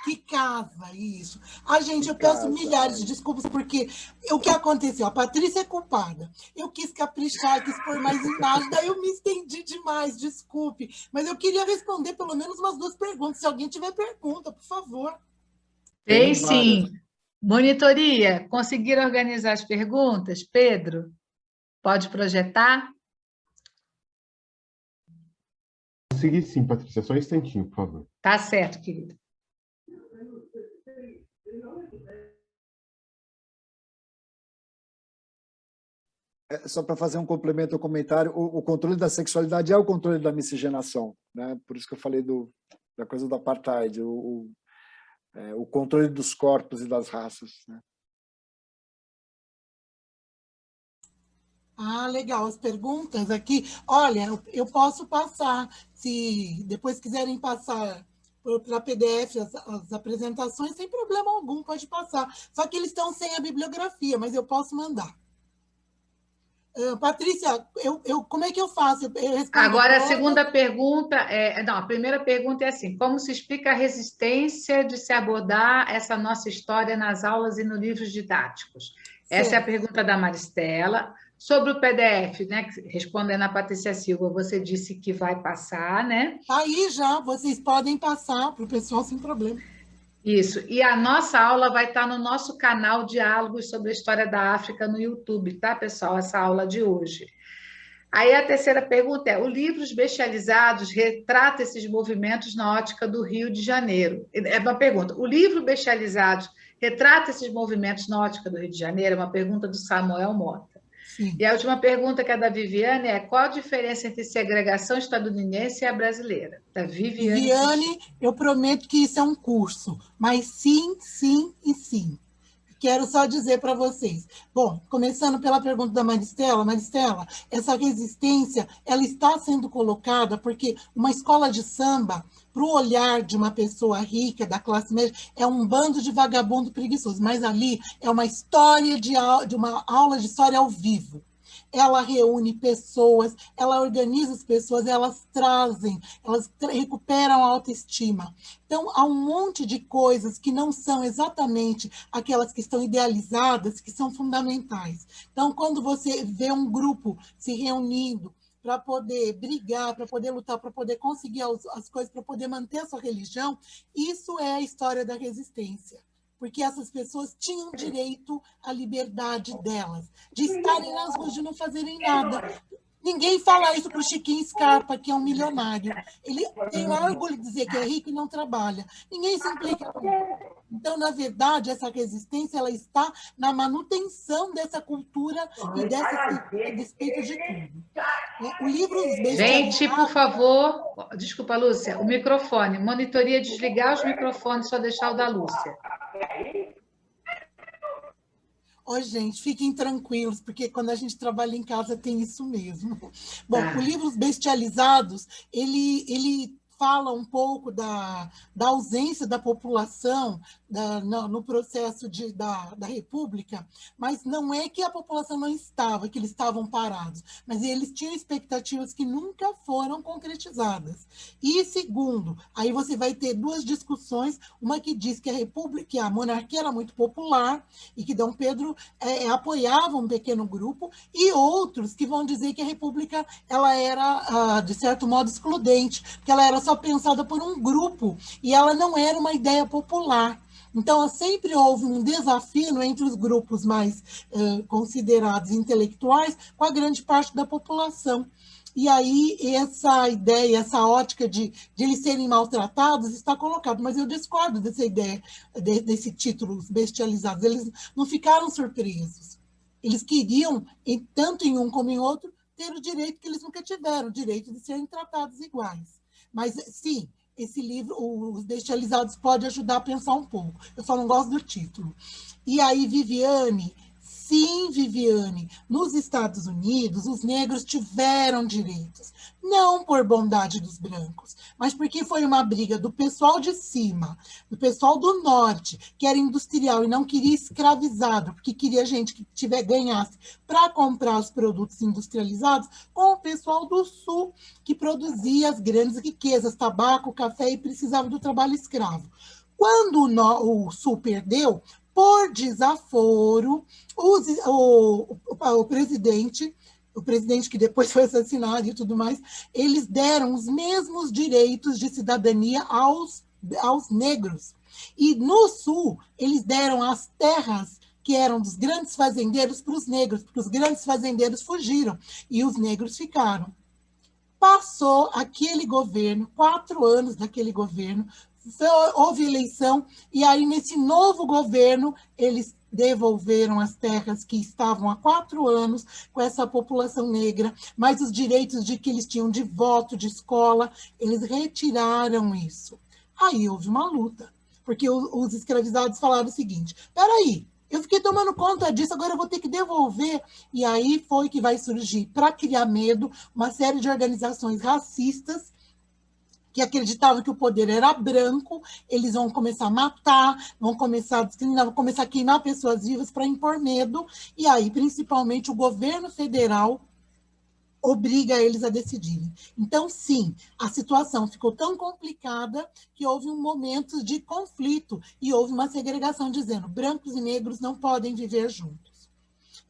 [SPEAKER 3] Que casa, isso. Gente, eu peço milhares de desculpas, porque o que aconteceu? A Patrícia é culpada. Eu quis caprichar, quis pôr mais imagem, daí eu me estendi demais, desculpe. Mas eu queria responder pelo menos umas 2 perguntas. Se alguém tiver pergunta, por favor.
[SPEAKER 1] Tem sim. Monitoria, conseguiram organizar as perguntas? Pedro, pode projetar?
[SPEAKER 5] Consegui sim, Patrícia. Só um instantinho, por favor.
[SPEAKER 1] Tá certo, querido.
[SPEAKER 2] Só para fazer um complemento ao comentário, o controle da sexualidade é o controle da miscigenação, né? Por isso que eu falei da coisa do apartheid, o controle dos corpos e das raças, né?
[SPEAKER 3] Legal. As perguntas aqui. Olha, eu posso passar, se depois quiserem passar para PDF as apresentações, sem problema algum, pode passar. Só que eles estão sem a bibliografia, mas eu posso mandar. Patrícia, como é que eu faço?
[SPEAKER 1] Agora, a segunda pergunta não, a primeira pergunta é assim: como se explica a resistência de se abordar essa nossa história nas aulas e nos livros didáticos? Essa é a pergunta da Maristela. Sobre o PDF, né? Respondendo a Patrícia Silva, você disse que vai passar, né?
[SPEAKER 3] Aí já, vocês podem passar para o pessoal sem problema.
[SPEAKER 1] Isso. E a nossa aula vai estar no nosso canal Diálogos sobre a História da África no YouTube, tá, pessoal? Essa aula de hoje. Aí a terceira pergunta é: o livro Os Bestializados retrata esses movimentos na ótica do Rio de Janeiro? É uma pergunta. O livro Bestializados retrata esses movimentos na ótica do Rio de Janeiro? É uma pergunta do Samuel Mota. Sim. E a última pergunta, que é da Viviane, é: qual a diferença entre segregação estadunidense e a brasileira? Da
[SPEAKER 3] Viviane, eu prometo que isso é um curso, mas sim, sim e sim. Quero só dizer para vocês. Bom, começando pela pergunta da Maristela. Maristela, essa resistência, ela está sendo colocada porque uma escola de samba, para o olhar de uma pessoa rica, da classe média, é um bando de vagabundo preguiçoso, mas ali é uma história de uma aula de história ao vivo. Ela reúne pessoas, ela organiza as pessoas, elas trazem, elas recuperam a autoestima. Então, há um monte de coisas que não são exatamente aquelas que estão idealizadas, que são fundamentais. Então, quando você vê um grupo se reunindo para poder brigar, para poder lutar, para poder conseguir as coisas, para poder manter a sua religião, isso é a história da resistência. Porque essas pessoas tinham direito à liberdade delas, de estarem nas ruas, de não fazerem nada. Ninguém fala isso para o Chiquinho Scarpa, que é um milionário. Ele tem o orgulho de dizer que é rico e não trabalha. Ninguém se implica com isso. Então, na verdade, essa resistência ela está na manutenção dessa cultura e dessa respeito de tudo. O livro
[SPEAKER 1] Gente, por favor, desculpa, Lúcia, o microfone. Monitoria, desligar os microfones, só deixar o da Lúcia.
[SPEAKER 3] Gente, fiquem tranquilos, porque quando a gente trabalha em casa tem isso mesmo. Bom, o livro Os Bestializados, ele fala um pouco da ausência da população no processo da República, mas não é que a população não estava, que eles estavam parados, mas eles tinham expectativas que nunca foram concretizadas. E segundo, aí você vai ter duas discussões, uma que diz que que a monarquia era muito popular e que Dom Pedro apoiava um pequeno grupo, e outros que vão dizer que a República ela era, de certo modo, excludente, porque ela era só pensada por um grupo e ela não era uma ideia popular. Então, sempre houve um desafio entre os grupos mais considerados intelectuais com a grande parte da população. E aí, essa ideia, essa ótica de eles serem maltratados está colocada. Mas eu discordo dessa ideia, desse título, os bestializados. Eles não ficaram surpresos. Eles queriam, tanto em um como em outro, ter o direito que eles nunca tiveram, o direito de serem tratados iguais. Mas, sim, esse livro, Os Bestializados, pode ajudar a pensar um pouco. Eu só não gosto do título. E aí, Viviane, sim, Viviane, nos Estados Unidos, os negros tiveram direitos, não por bondade dos brancos, mas porque foi uma briga do pessoal de cima, do pessoal do norte, que era industrial e não queria escravizado, porque queria gente que ganhasse para comprar os produtos industrializados, com o pessoal do sul, que produzia as grandes riquezas, tabaco, café, e precisava do trabalho escravo. Quando o sul perdeu, por desaforo, o presidente que depois foi assassinado e tudo mais, eles deram os mesmos direitos de cidadania aos negros. E no sul, eles deram as terras que eram dos grandes fazendeiros para os negros, porque os grandes fazendeiros fugiram e os negros ficaram. Passou aquele governo, 4 anos daquele governo, houve eleição, e aí, nesse novo governo, eles devolveram as terras que estavam há 4 anos com essa população negra, mas os direitos de que eles tinham de voto, de escola, eles retiraram isso. Aí houve uma luta, porque os escravizados falaram o seguinte: peraí, eu fiquei tomando conta disso, agora eu vou ter que devolver. E aí foi que vai surgir, para criar medo, uma série de organizações racistas que acreditavam que o poder era branco, eles vão começar a matar, vão começar a discriminar, vão começar a queimar pessoas vivas para impor medo, e aí, principalmente, o governo federal obriga eles a decidirem. Então, sim, a situação ficou tão complicada que houve um momento de conflito e houve uma segregação dizendo brancos e negros não podem viver juntos.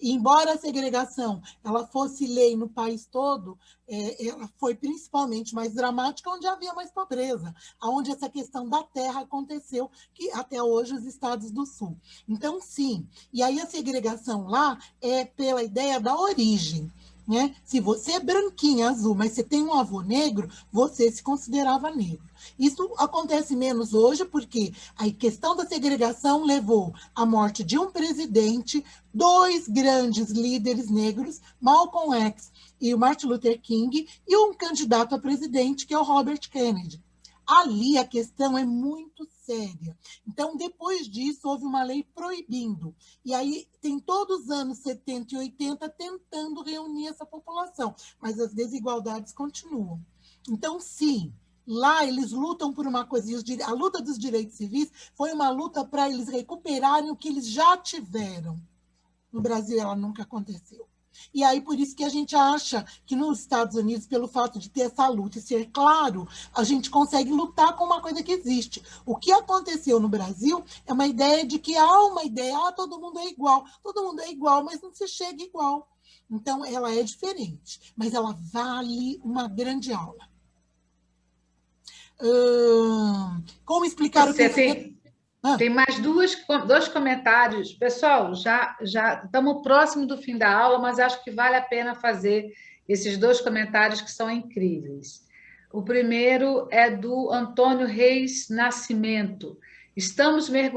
[SPEAKER 3] E, embora a segregação ela fosse lei no país todo, ela foi principalmente mais dramática onde havia mais pobreza, onde essa questão da terra aconteceu, que até hoje os estados do sul. Então, sim, e aí a segregação lá é pela ideia da origem. Né? Se você é branquinha, azul, mas você tem um avô negro, você se considerava negro. Isso acontece menos hoje porque a questão da segregação levou à morte de um presidente, 2 grandes líderes negros, Malcolm X e o Martin Luther King, e um candidato a presidente, que é o Robert Kennedy. Ali a questão é muito séria. Então, depois disso, houve uma lei proibindo. E aí tem todos os anos 70 e 80 tentando reunir essa população, mas as desigualdades continuam. Então, sim, lá eles lutam por uma coisa, e a luta dos direitos civis foi uma luta para eles recuperarem o que eles já tiveram. No Brasil, ela nunca aconteceu. E aí, por isso que a gente acha que nos Estados Unidos, pelo fato de ter essa luta e ser claro, a gente consegue lutar com uma coisa que existe. O que aconteceu no Brasil é uma ideia de que há uma ideia, todo mundo é igual, mas não se chega igual. Então, ela é diferente, mas ela vale uma grande aula. Como explicar o que...
[SPEAKER 1] Tem mais dois comentários. Pessoal, já estamos próximo do fim da aula, mas acho que vale a pena fazer esses 2 comentários que são incríveis. O primeiro é do Antônio Reis Nascimento.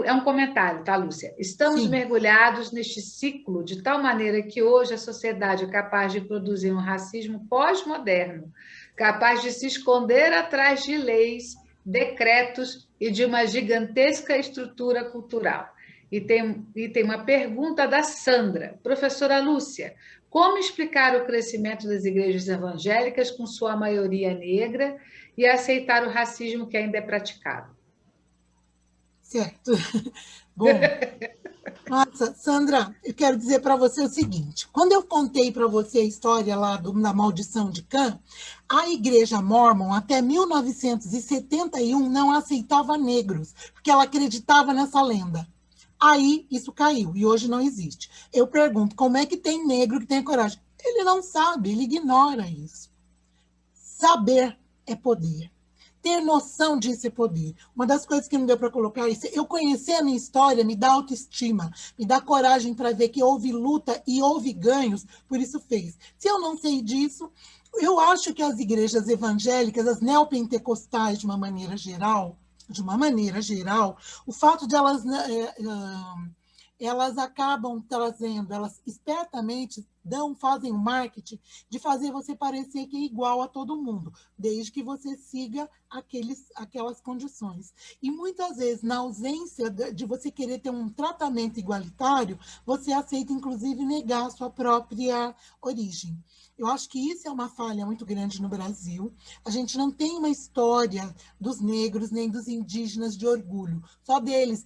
[SPEAKER 1] É um comentário, tá, Lúcia? Estamos Sim. mergulhados neste ciclo de tal maneira que hoje a sociedade é capaz de produzir um racismo pós-moderno, capaz de se esconder atrás de leis, decretos e de uma gigantesca estrutura cultural. E tem uma pergunta da Sandra. Professora Lúcia, como explicar o crescimento das igrejas evangélicas com sua maioria negra e aceitar o racismo que ainda é praticado?
[SPEAKER 3] Certo. Bom, nossa, Sandra, eu quero dizer para você o seguinte: quando eu contei para você a história lá da maldição de Cã, a Igreja Mórmon, até 1971, não aceitava negros, porque ela acreditava nessa lenda. Aí isso caiu e hoje não existe. Eu pergunto, como é que tem negro que tem coragem? Ele não sabe, ele ignora isso. Saber é poder. Ter noção disso é poder. Uma das coisas que não deu para colocar é eu conhecer a minha história me dá autoestima, me dá coragem para ver que houve luta e houve ganhos, por isso fez. Se eu não sei disso, eu acho que as igrejas evangélicas, as neopentecostais de uma maneira geral, o fato de elas acabam trazendo, elas espertamente fazem o marketing de fazer você parecer que é igual a todo mundo, desde que você siga aquelas condições. E muitas vezes, na ausência de você querer ter um tratamento igualitário, você aceita, inclusive, negar a sua própria origem. Eu acho que isso é uma falha muito grande no Brasil. A gente não tem uma história dos negros nem dos indígenas de orgulho, só deles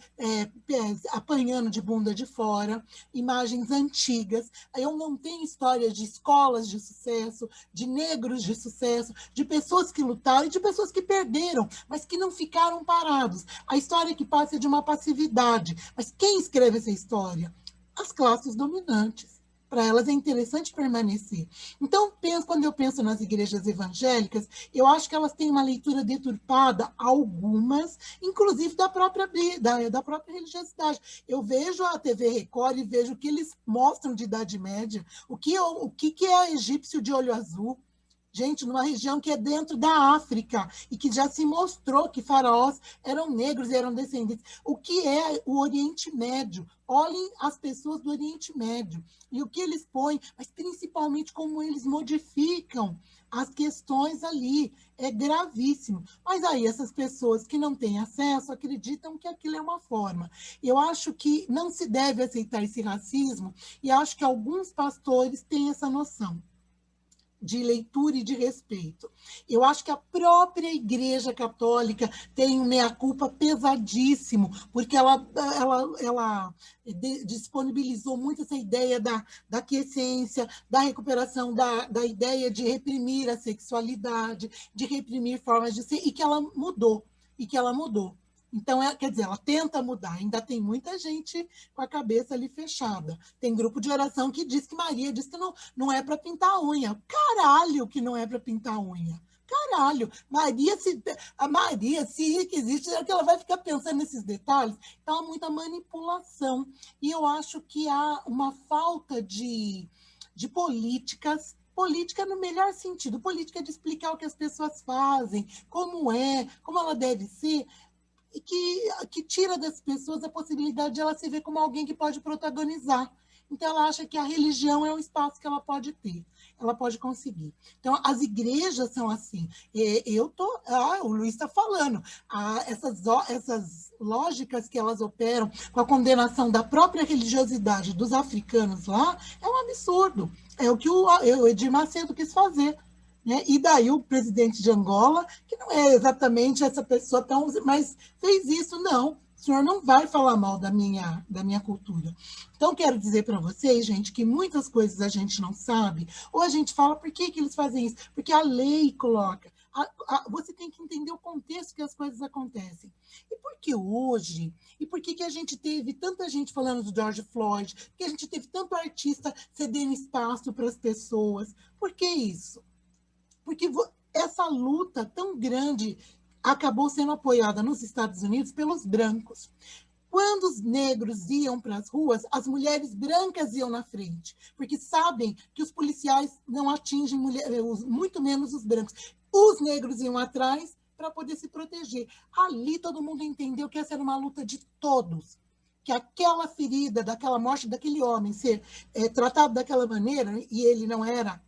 [SPEAKER 3] apanhando de bunda de fora, imagens antigas. Eu não tenho história de escolas de sucesso, de negros de sucesso, de pessoas que lutaram e de pessoas que perderam, mas que não ficaram parados. A história que passa é de uma passividade. Mas quem escreve essa história? As classes dominantes. Para elas é interessante permanecer. Então, quando eu penso nas igrejas evangélicas, eu acho que elas têm uma leitura deturpada, algumas, inclusive da própria religiosidade. Eu vejo a TV Record e vejo o que eles mostram de Idade Média, o que é egípcio de olho azul. Gente, numa região que é dentro da África e que já se mostrou que faraós eram negros e eram descendentes. O que é o Oriente Médio? Olhem as pessoas do Oriente Médio e o que eles põem, mas principalmente como eles modificam as questões ali. É gravíssimo. Mas aí essas pessoas que não têm acesso acreditam que aquilo é uma forma. Eu acho que não se deve aceitar esse racismo e acho que alguns pastores têm essa noção de leitura e de respeito. Eu acho que a própria Igreja Católica tem um meia-culpa pesadíssimo, porque ela disponibilizou muito essa ideia da quiescência, da recuperação da ideia de reprimir a sexualidade, de reprimir formas de ser, e que ela mudou. Então, quer dizer, ela tenta mudar, ainda tem muita gente com a cabeça ali fechada. Tem grupo de oração que diz que Maria diz que não é para pintar a unha. Caralho que não é para pintar a unha. Caralho, a Maria, se existe, é que ela vai ficar pensando nesses detalhes. Então, há muita manipulação. E eu acho que há uma falta de políticas. Política no melhor sentido. Política de explicar o que as pessoas fazem, como ela deve ser, e que tira das pessoas a possibilidade de ela se ver como alguém que pode protagonizar. Então, ela acha que a religião é um espaço que ela pode ter, ela pode conseguir. Então, as igrejas são assim. O Luiz está falando, essas lógicas que elas operam com a condenação da própria religiosidade dos africanos lá, é um absurdo. É o que o Edir Macedo quis fazer. Né? E daí o presidente de Angola, que não é exatamente essa pessoa tão... mas fez isso, não. O senhor não vai falar mal da minha cultura. Então, quero dizer para vocês, gente, que muitas coisas a gente não sabe, ou a gente fala, por que eles fazem isso? Porque a lei coloca. Você tem que entender o contexto que as coisas acontecem. E por que hoje? E por que a gente teve tanta gente falando do George Floyd? Por que a gente teve tanto artista cedendo espaço para as pessoas? Por que isso? Porque essa luta tão grande acabou sendo apoiada nos Estados Unidos pelos brancos. Quando os negros iam para as ruas, as mulheres brancas iam na frente, porque sabem que os policiais não atingem mulheres, muito menos os brancos. Os negros iam atrás para poder se proteger. Ali todo mundo entendeu que essa era uma luta de todos, que aquela ferida, daquela morte daquele homem ser tratado daquela maneira, e ele não era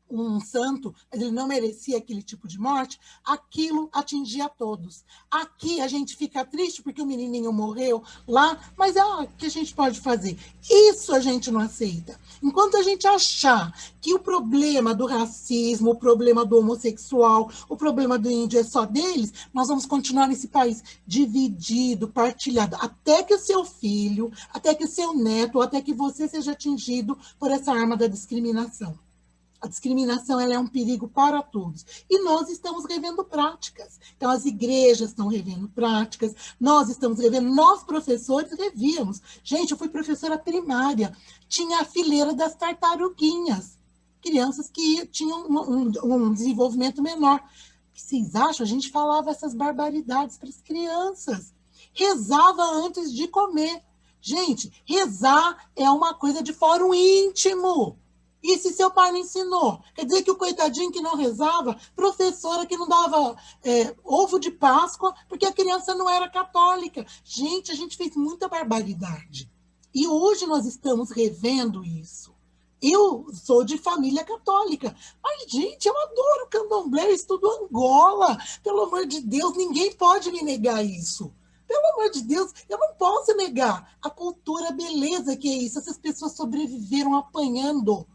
[SPEAKER 3] um santo, mas ele não merecia aquele tipo de morte, aquilo atingia todos. Aqui a gente fica triste porque o menininho morreu lá, mas o que a gente pode fazer? Isso a gente não aceita. Enquanto a gente achar que o problema do racismo, o problema do homossexual, o problema do índio é só deles, nós vamos continuar nesse país dividido, partilhado, até que o seu filho, até que o seu neto, ou até que você seja atingido por essa arma da discriminação. A discriminação ela é um perigo para todos. E nós estamos revendo práticas. Então, as igrejas estão revendo práticas, nós estamos revendo, nós, professores, revíamos. Gente, eu fui professora primária, tinha a fileira das tartaruguinhas, crianças que tinham um desenvolvimento menor. O que vocês acham? A gente falava essas barbaridades para as crianças. Rezava antes de comer. Gente, rezar é uma coisa de fórum íntimo. E se seu pai não ensinou? Quer dizer que o coitadinho que não rezava, professora que não dava ovo de Páscoa, porque a criança não era católica. Gente, a gente fez muita barbaridade. E hoje nós estamos revendo isso. Eu sou de família católica. Mas, gente, eu adoro candomblé, eu estudo Angola. Pelo amor de Deus, ninguém pode me negar isso. Pelo amor de Deus, eu não posso negar a cultura, a beleza que é isso. Essas pessoas sobreviveram apanhando.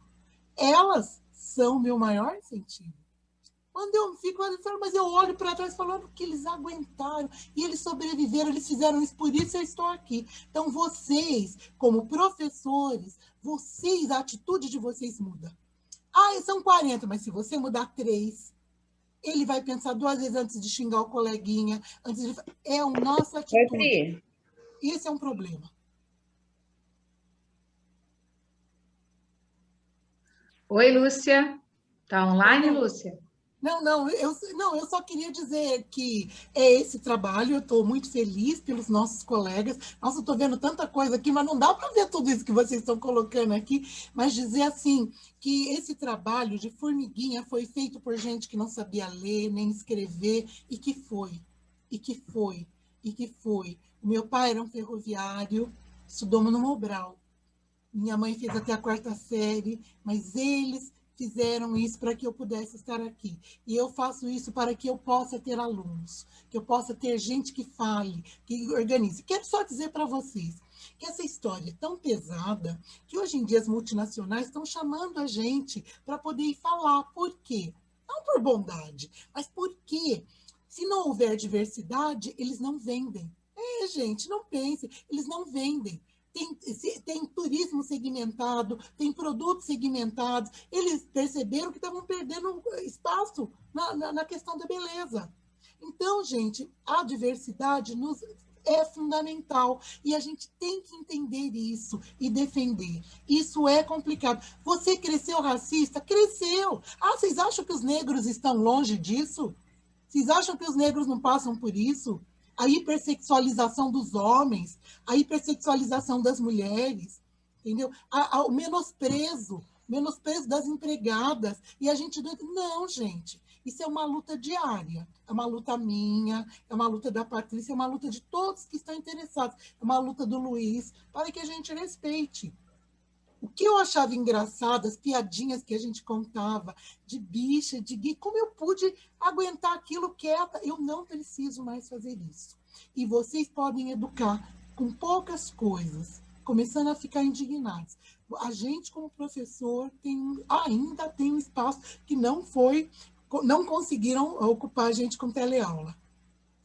[SPEAKER 3] Elas são o meu maior incentivo. Quando eu fico ali, mas eu olho para trás falando que eles aguentaram e eles sobreviveram, eles fizeram isso, por isso eu estou aqui. Então, vocês, como professores, a atitude de vocês muda. São 40, mas se você mudar 3, ele vai pensar 2 vezes antes de xingar o coleguinha, é a nossa atitude. Esse é um problema.
[SPEAKER 1] Oi, Lúcia. Está online, Lúcia?
[SPEAKER 3] Não, eu só queria dizer que é esse trabalho, eu estou muito feliz pelos nossos colegas. Nossa, eu estou vendo tanta coisa aqui, mas não dá para ver tudo isso que vocês estão colocando aqui, mas dizer assim, que esse trabalho de formiguinha foi feito por gente que não sabia ler, nem escrever, e que foi. O meu pai era um ferroviário, estudou no Mobral. Minha mãe fez até a 4ª série, mas eles fizeram isso para que eu pudesse estar aqui. E eu faço isso para que eu possa ter alunos, que eu possa ter gente que fale, que organize. Quero só dizer para vocês que essa história é tão pesada que hoje em dia as multinacionais estão chamando a gente para poder ir falar. Por quê? Não por bondade, mas porque se não houver diversidade, eles não vendem. Gente, não pense, eles não vendem. Tem turismo segmentado, tem produtos segmentados. Eles perceberam que estavam perdendo espaço na questão da beleza. Então, gente, a diversidade é fundamental e a gente tem que entender isso e defender. Isso é complicado. Você cresceu racista? Cresceu. Vocês acham que os negros estão longe disso? Vocês acham que os negros não passam por isso? A hipersexualização dos homens, a hipersexualização das mulheres, entendeu? O menosprezo das empregadas. E a gente não, gente, isso é uma luta diária, é uma luta minha, é uma luta da Patrícia, é uma luta de todos que estão interessados, é uma luta do Luiz, para que a gente respeite. O que eu achava engraçado, as piadinhas que a gente contava, de bicha, de gay, como eu pude aguentar aquilo quieta? Eu não preciso mais fazer isso. E vocês podem educar com poucas coisas, começando a ficar indignados. A gente, como professor, ainda tem um espaço que não conseguiram ocupar a gente com teleaula.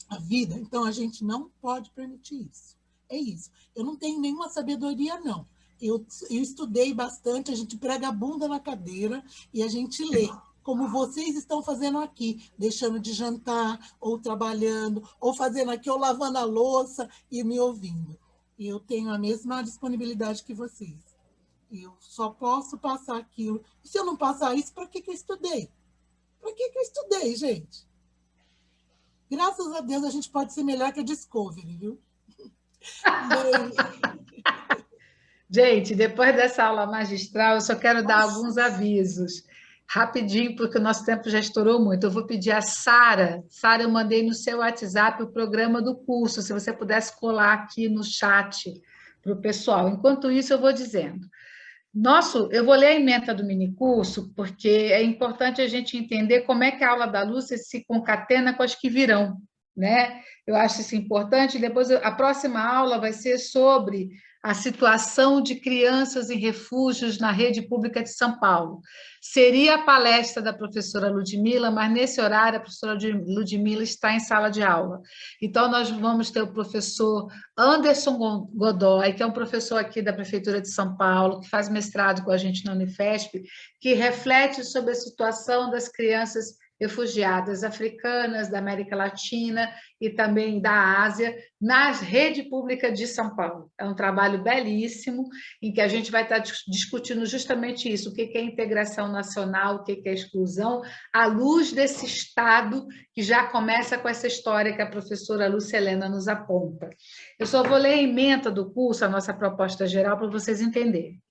[SPEAKER 3] A vida, então, a gente não pode permitir isso. É isso. Eu não tenho nenhuma sabedoria, não. Eu estudei bastante, a gente prega a bunda na cadeira e a gente lê, como vocês estão fazendo aqui, deixando de jantar, ou trabalhando, ou fazendo aqui, ou lavando a louça e me ouvindo. Eu tenho a mesma disponibilidade que vocês. Eu só posso passar aquilo. E se eu não passar isso, para que eu estudei? Para que eu estudei, gente? Graças a Deus a gente pode ser melhor que a Discovery, viu?
[SPEAKER 1] Gente, depois dessa aula magistral, eu só quero dar alguns avisos, rapidinho, porque o nosso tempo já estourou muito. Eu vou pedir a Sara. Sara, eu mandei no seu WhatsApp o programa do curso, se você pudesse colar aqui no chat para o pessoal. Enquanto isso, eu vou dizendo. Eu vou ler a ementa do minicurso, porque é importante a gente entender como é que a aula da Lúcia se concatena com as que virão, né? Eu acho isso importante. Depois, a próxima aula vai ser sobre a situação de crianças em refúgios na rede pública de São Paulo. Seria a palestra da professora Ludmila, mas nesse horário a professora Ludmila está em sala de aula. Então, nós vamos ter o professor Anderson Godoy, que é um professor aqui da Prefeitura de São Paulo, que faz mestrado com a gente na Unifesp, que reflete sobre a situação das crianças refugiadas africanas, da América Latina e também da Ásia, na rede pública de São Paulo. É um trabalho belíssimo, em que a gente vai estar discutindo justamente isso, o que é integração nacional, o que é exclusão, à luz desse Estado que já começa com essa história que a professora Lúcia Helena nos aponta. Eu só vou ler a ementa do curso, a nossa proposta geral, para vocês entenderem.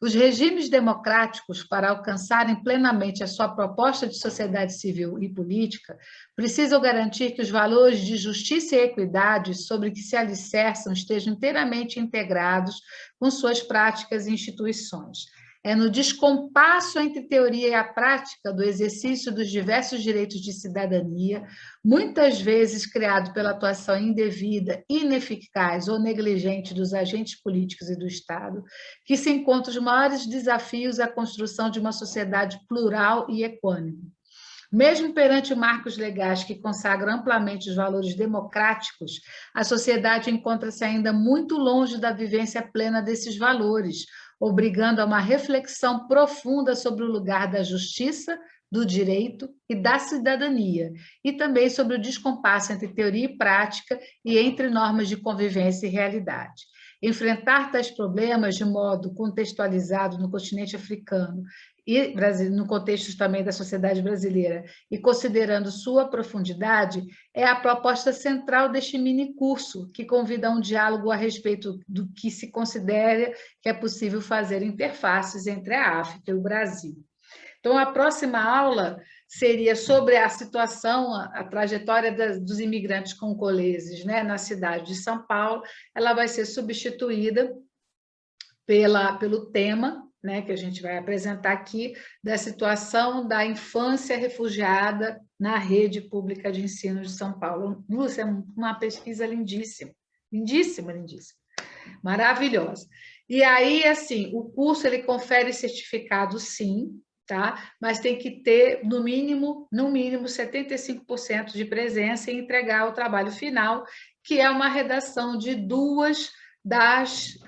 [SPEAKER 1] Os regimes democráticos, para alcançarem plenamente a sua proposta de sociedade civil e política, precisam garantir que os valores de justiça e equidade sobre que se alicerçam estejam inteiramente integrados com suas práticas e instituições. É no descompasso entre teoria e a prática do exercício dos diversos direitos de cidadania, muitas vezes criado pela atuação indevida, ineficaz ou negligente dos agentes políticos e do Estado, que se encontram os maiores desafios à construção de uma sociedade plural e equânime. Mesmo perante marcos legais que consagram amplamente os valores democráticos, a sociedade encontra-se ainda muito longe da vivência plena desses valores, obrigando a uma reflexão profunda sobre o lugar da justiça, do direito e da cidadania, e também sobre o descompasso entre teoria e prática e entre normas de convivência e realidade. Enfrentar tais problemas de modo contextualizado no continente africano e no contexto também da sociedade brasileira, e considerando sua profundidade, é a proposta central deste minicurso, que convida a um diálogo a respeito do que se considera que é possível fazer interfaces entre a África e o Brasil. Então, a próxima aula seria sobre a situação, a trajetória dos imigrantes congoleses, né, na cidade de São Paulo. Ela vai ser substituída pelo tema, né, que a gente vai apresentar aqui, da situação da infância refugiada na rede pública de ensino de São Paulo. Lúcia, é uma pesquisa lindíssima, lindíssima, lindíssima, maravilhosa. E aí, assim, o curso ele confere certificado, sim, tá? Mas tem que ter, no mínimo 75% de presença e entregar o trabalho final, que é uma redação de 2 das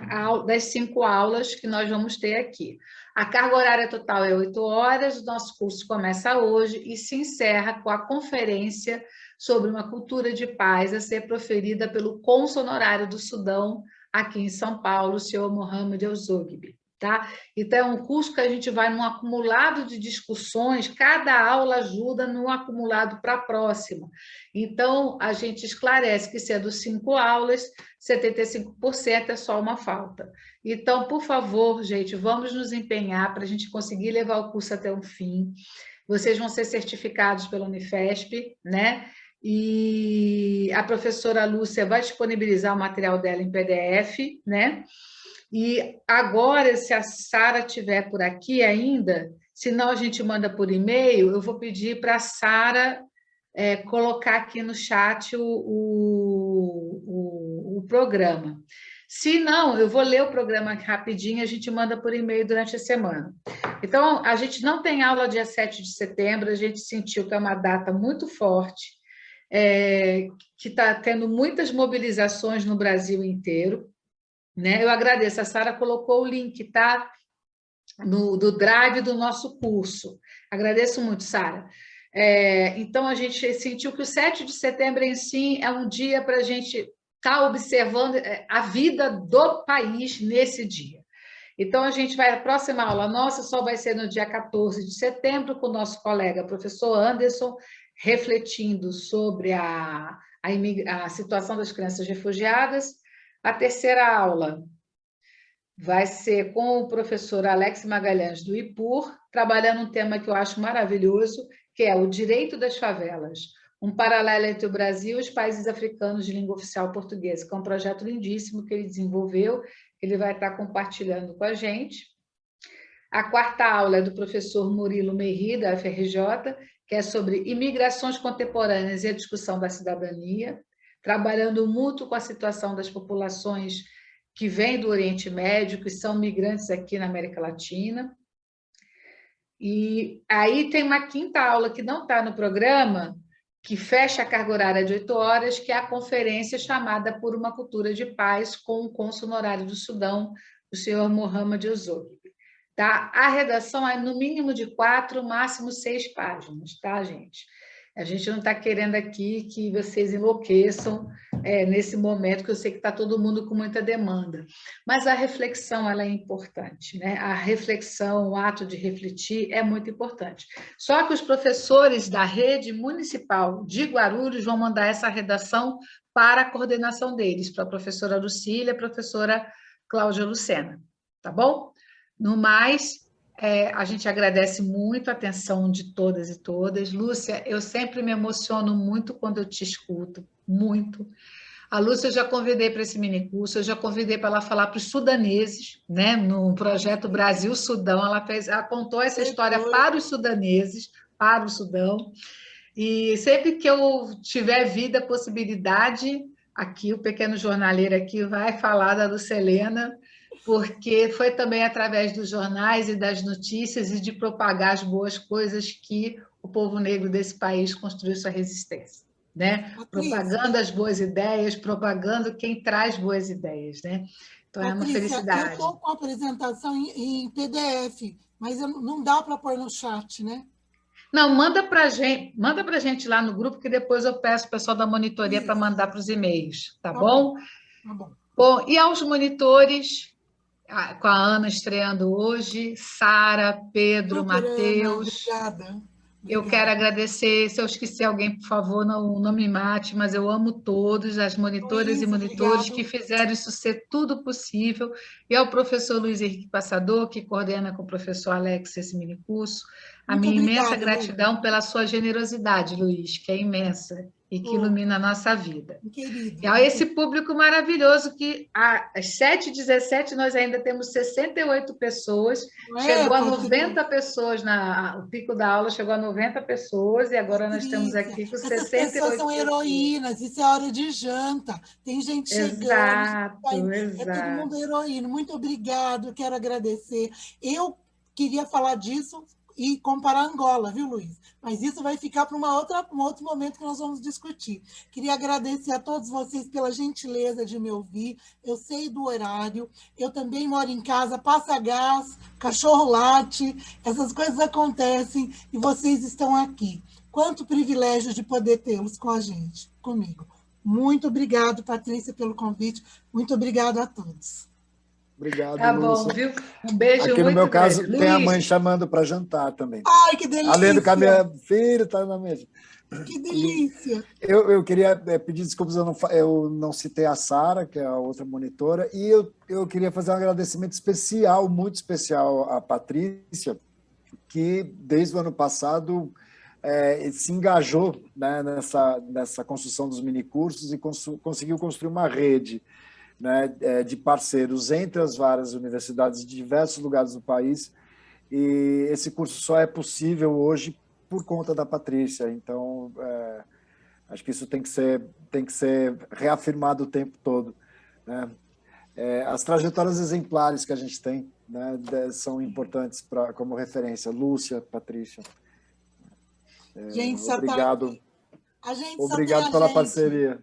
[SPEAKER 1] 5 aulas que nós vamos ter aqui. A carga horária total é 8 horas, o nosso curso começa hoje e se encerra com a conferência sobre uma cultura de paz a ser proferida pelo cônsul honorário do Sudão, aqui em São Paulo, o senhor Mohamed El-Zogby. Tá? Então, é um curso que a gente vai num acumulado de discussões, cada aula ajuda no acumulado para a próxima. Então, a gente esclarece que, sendo 5 aulas, 75% é só uma falta. Então, por favor, gente, vamos nos empenhar para a gente conseguir levar o curso até o fim. Vocês vão ser certificados pela Unifesp, né? E a professora Lúcia vai disponibilizar o material dela em PDF, né? E agora, se a Sara estiver por aqui ainda, senão a gente manda por e-mail, eu vou pedir para a Sara colocar aqui no chat o programa. Se não, eu vou ler o programa rapidinho, a gente manda por e-mail durante a semana. Então, a gente não tem aula dia 7 de setembro, a gente sentiu que é uma data muito forte, que está tendo muitas mobilizações no Brasil inteiro, né? Eu agradeço, a Sara colocou o link, tá? Do drive do nosso curso. Agradeço muito, Sara. Então, a gente sentiu que o 7 de setembro em si é um dia para a gente estar observando a vida do país nesse dia. Então, a próxima aula nossa só vai ser no dia 14 de setembro, com o nosso colega professor Anderson, refletindo sobre a situação das crianças refugiadas. A terceira aula vai ser com o professor Alex Magalhães, do IPUR, trabalhando um tema que eu acho maravilhoso, que é o direito das favelas, um paralelo entre o Brasil e os países africanos de língua oficial portuguesa, que é um projeto lindíssimo que ele desenvolveu, ele vai estar compartilhando com a gente. A quarta aula é do professor Murilo Meiri, da FRJ, que é sobre imigrações contemporâneas e a discussão da cidadania, trabalhando mútuo com a situação das populações que vêm do Oriente Médio, que são migrantes aqui na América Latina. E aí tem uma quinta aula que não está no programa, que fecha a carga horária de 8 horas, que é a conferência chamada Por uma Cultura de Paz com o cônsul honorário do Sudão, o senhor Mohamed Ozob. Tá? A redação é no mínimo de 4, máximo 6 páginas, tá, gente? A gente não está querendo aqui que vocês enlouqueçam nesse momento, que eu sei que está todo mundo com muita demanda. Mas a reflexão ela é importante, né? A reflexão, o ato de refletir é muito importante. Só que os professores da rede municipal de Guarulhos vão mandar essa redação para a coordenação deles, para a professora Lucília, a professora Cláudia Lucena, tá bom? No mais, a gente agradece muito a atenção de todas e todas. Lúcia, eu sempre me emociono muito quando eu te escuto, muito. A Lúcia eu já convidei para esse minicurso, eu já convidei para ela falar para os sudaneses, né? No projeto Brasil-Sudão, ela contou essa história para os sudaneses, para o Sudão. E sempre que eu tiver vida, possibilidade, aqui o pequeno jornaleiro aqui vai falar da Lucelena, porque foi também através dos jornais e das notícias e de propagar as boas coisas que o povo negro desse país construiu sua resistência, né? Propagando as boas ideias, propagando quem traz boas ideias, né? Então, é uma felicidade.
[SPEAKER 3] Eu estou com a apresentação em PDF, mas não dá para pôr no chat, né?
[SPEAKER 1] Não, manda para a gente lá no grupo, que depois eu peço o pessoal da monitoria para mandar para os e-mails, tá bom?
[SPEAKER 3] Tá bom.
[SPEAKER 1] Bom, e aos monitores, com a Ana estreando hoje, Sara, Pedro, Matheus.
[SPEAKER 3] Obrigada.
[SPEAKER 1] Eu quero agradecer, se eu esqueci alguém, por favor, não me mate, mas eu amo todos, as monitoras e monitores que fizeram isso ser tudo possível, e ao professor Luiz Henrique Passador, que coordena com o professor Alex esse minicurso. A minha imensa gratidão pela sua generosidade, Luiz, que é imensa e que ilumina a nossa vida.
[SPEAKER 3] Querido.
[SPEAKER 1] E a esse público maravilhoso que às 7h17 nós ainda temos 68 pessoas, chegou a 90 pessoas, o pico da aula chegou a 90 pessoas e agora nós estamos aqui com 68 pessoas.
[SPEAKER 3] Essas pessoas são heroínas, isso é hora de janta, tem gente chegando.
[SPEAKER 1] Exato.
[SPEAKER 3] É todo mundo heroína. Muito obrigado, quero agradecer. Eu queria falar disso e comparar Angola, viu, Luiz? Mas isso vai ficar para um outro momento que nós vamos discutir. Queria agradecer a todos vocês pela gentileza de me ouvir. Eu sei do horário, eu também moro em casa, passa gás, cachorro late, essas coisas acontecem e vocês estão aqui. Quanto privilégio de poder tê-los com a gente, comigo. Muito obrigado, Patrícia, pelo convite. Muito obrigado a todos.
[SPEAKER 2] Obrigado,
[SPEAKER 1] tá
[SPEAKER 2] Lúcia.
[SPEAKER 1] Bom, viu? Um beijo
[SPEAKER 2] Aqui
[SPEAKER 1] muito
[SPEAKER 2] no meu caso,
[SPEAKER 1] grande.
[SPEAKER 2] tem
[SPEAKER 1] Luiz.
[SPEAKER 2] a mãe chamando para jantar também.
[SPEAKER 3] Ai, que delícia!
[SPEAKER 2] Além do que a minha filha está na mesa.
[SPEAKER 3] Que delícia!
[SPEAKER 2] Eu queria pedir desculpas, eu não citei a Sara, que é a outra monitora, e eu queria fazer um agradecimento especial, muito especial à Patrícia, que desde o ano passado se engajou, né, nessa construção dos minicursos e conseguiu construir uma rede, né, de parceiros entre as várias universidades de diversos lugares do país, e esse curso só é possível hoje por conta da Patrícia. Então, acho que isso tem que ser reafirmado o tempo todo, né? As trajetórias exemplares que a gente tem, né, são importantes como referência. Lúcia, Patrícia, obrigado. Obrigado pela parceria.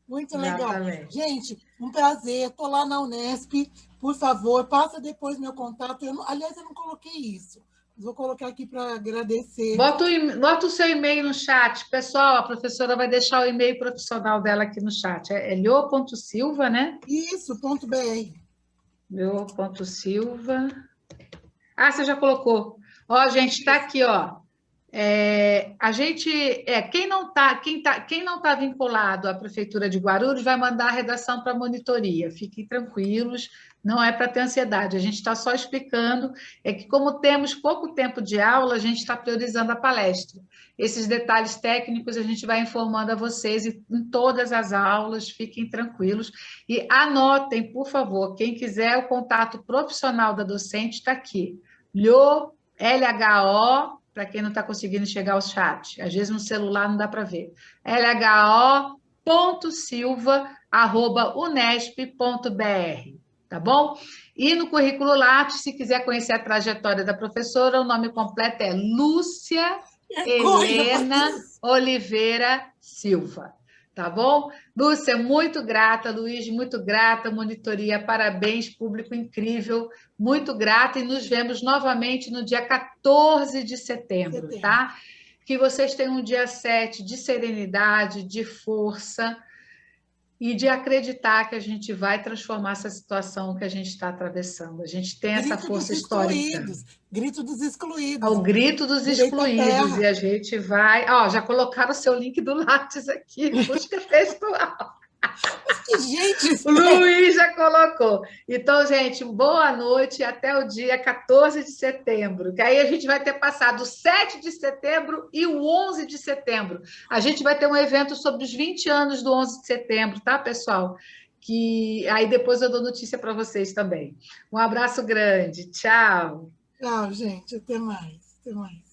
[SPEAKER 3] Muito legal.
[SPEAKER 1] Exatamente.
[SPEAKER 3] Gente, um prazer. Estou lá na Unesp. Por favor, passa depois meu contato. Aliás, eu não coloquei isso. Vou colocar aqui para agradecer.
[SPEAKER 1] Bota o seu e-mail no chat. Pessoal, a professora vai deixar o e-mail profissional dela aqui no chat. É lio.silva, né?
[SPEAKER 3] Isso, .br.
[SPEAKER 1] Lio.silva. Ah, você já colocou. Ó, gente, está aqui, ó. A gente, quem não tá vinculado à Prefeitura de Guarulhos vai mandar a redação para a monitoria. Fiquem tranquilos, não é para ter ansiedade. A gente está só explicando, que como temos pouco tempo de aula, a gente está priorizando a palestra. Esses detalhes técnicos a gente vai informando a vocês em todas as aulas, fiquem tranquilos. E anotem, por favor, quem quiser o contato profissional da docente está aqui. LHO, para quem não está conseguindo chegar ao chat, às vezes no celular não dá para ver, lho.silva@unesp.br, tá bom? E no currículo Lattes, se quiser conhecer a trajetória da professora, o nome completo é Lúcia Helena Oliveira Silva, tá bom? Lúcia, muito grata, Luiz, muito grata, monitoria, parabéns, público incrível, muito grata, e nos vemos novamente no dia 14 de setembro, tá? Que vocês tenham um dia 7 de serenidade, de força e de acreditar que a gente vai transformar essa situação que a gente está atravessando. A gente tem essa força histórica.
[SPEAKER 3] Grito dos excluídos.
[SPEAKER 1] O grito dos excluídos. E a gente vai... já colocaram o seu link do Lattes aqui, busca textual.
[SPEAKER 3] Que gente!
[SPEAKER 1] O Luiz já colocou. Então, gente, boa noite até o dia 14 de setembro, que aí a gente vai ter passado o 7 de setembro e o 11 de setembro. A gente vai ter um evento sobre os 20 anos do 11 de setembro, tá, pessoal? Que aí depois eu dou notícia para vocês também. Um abraço grande. Tchau.
[SPEAKER 3] Tchau, gente. Até mais. Até mais.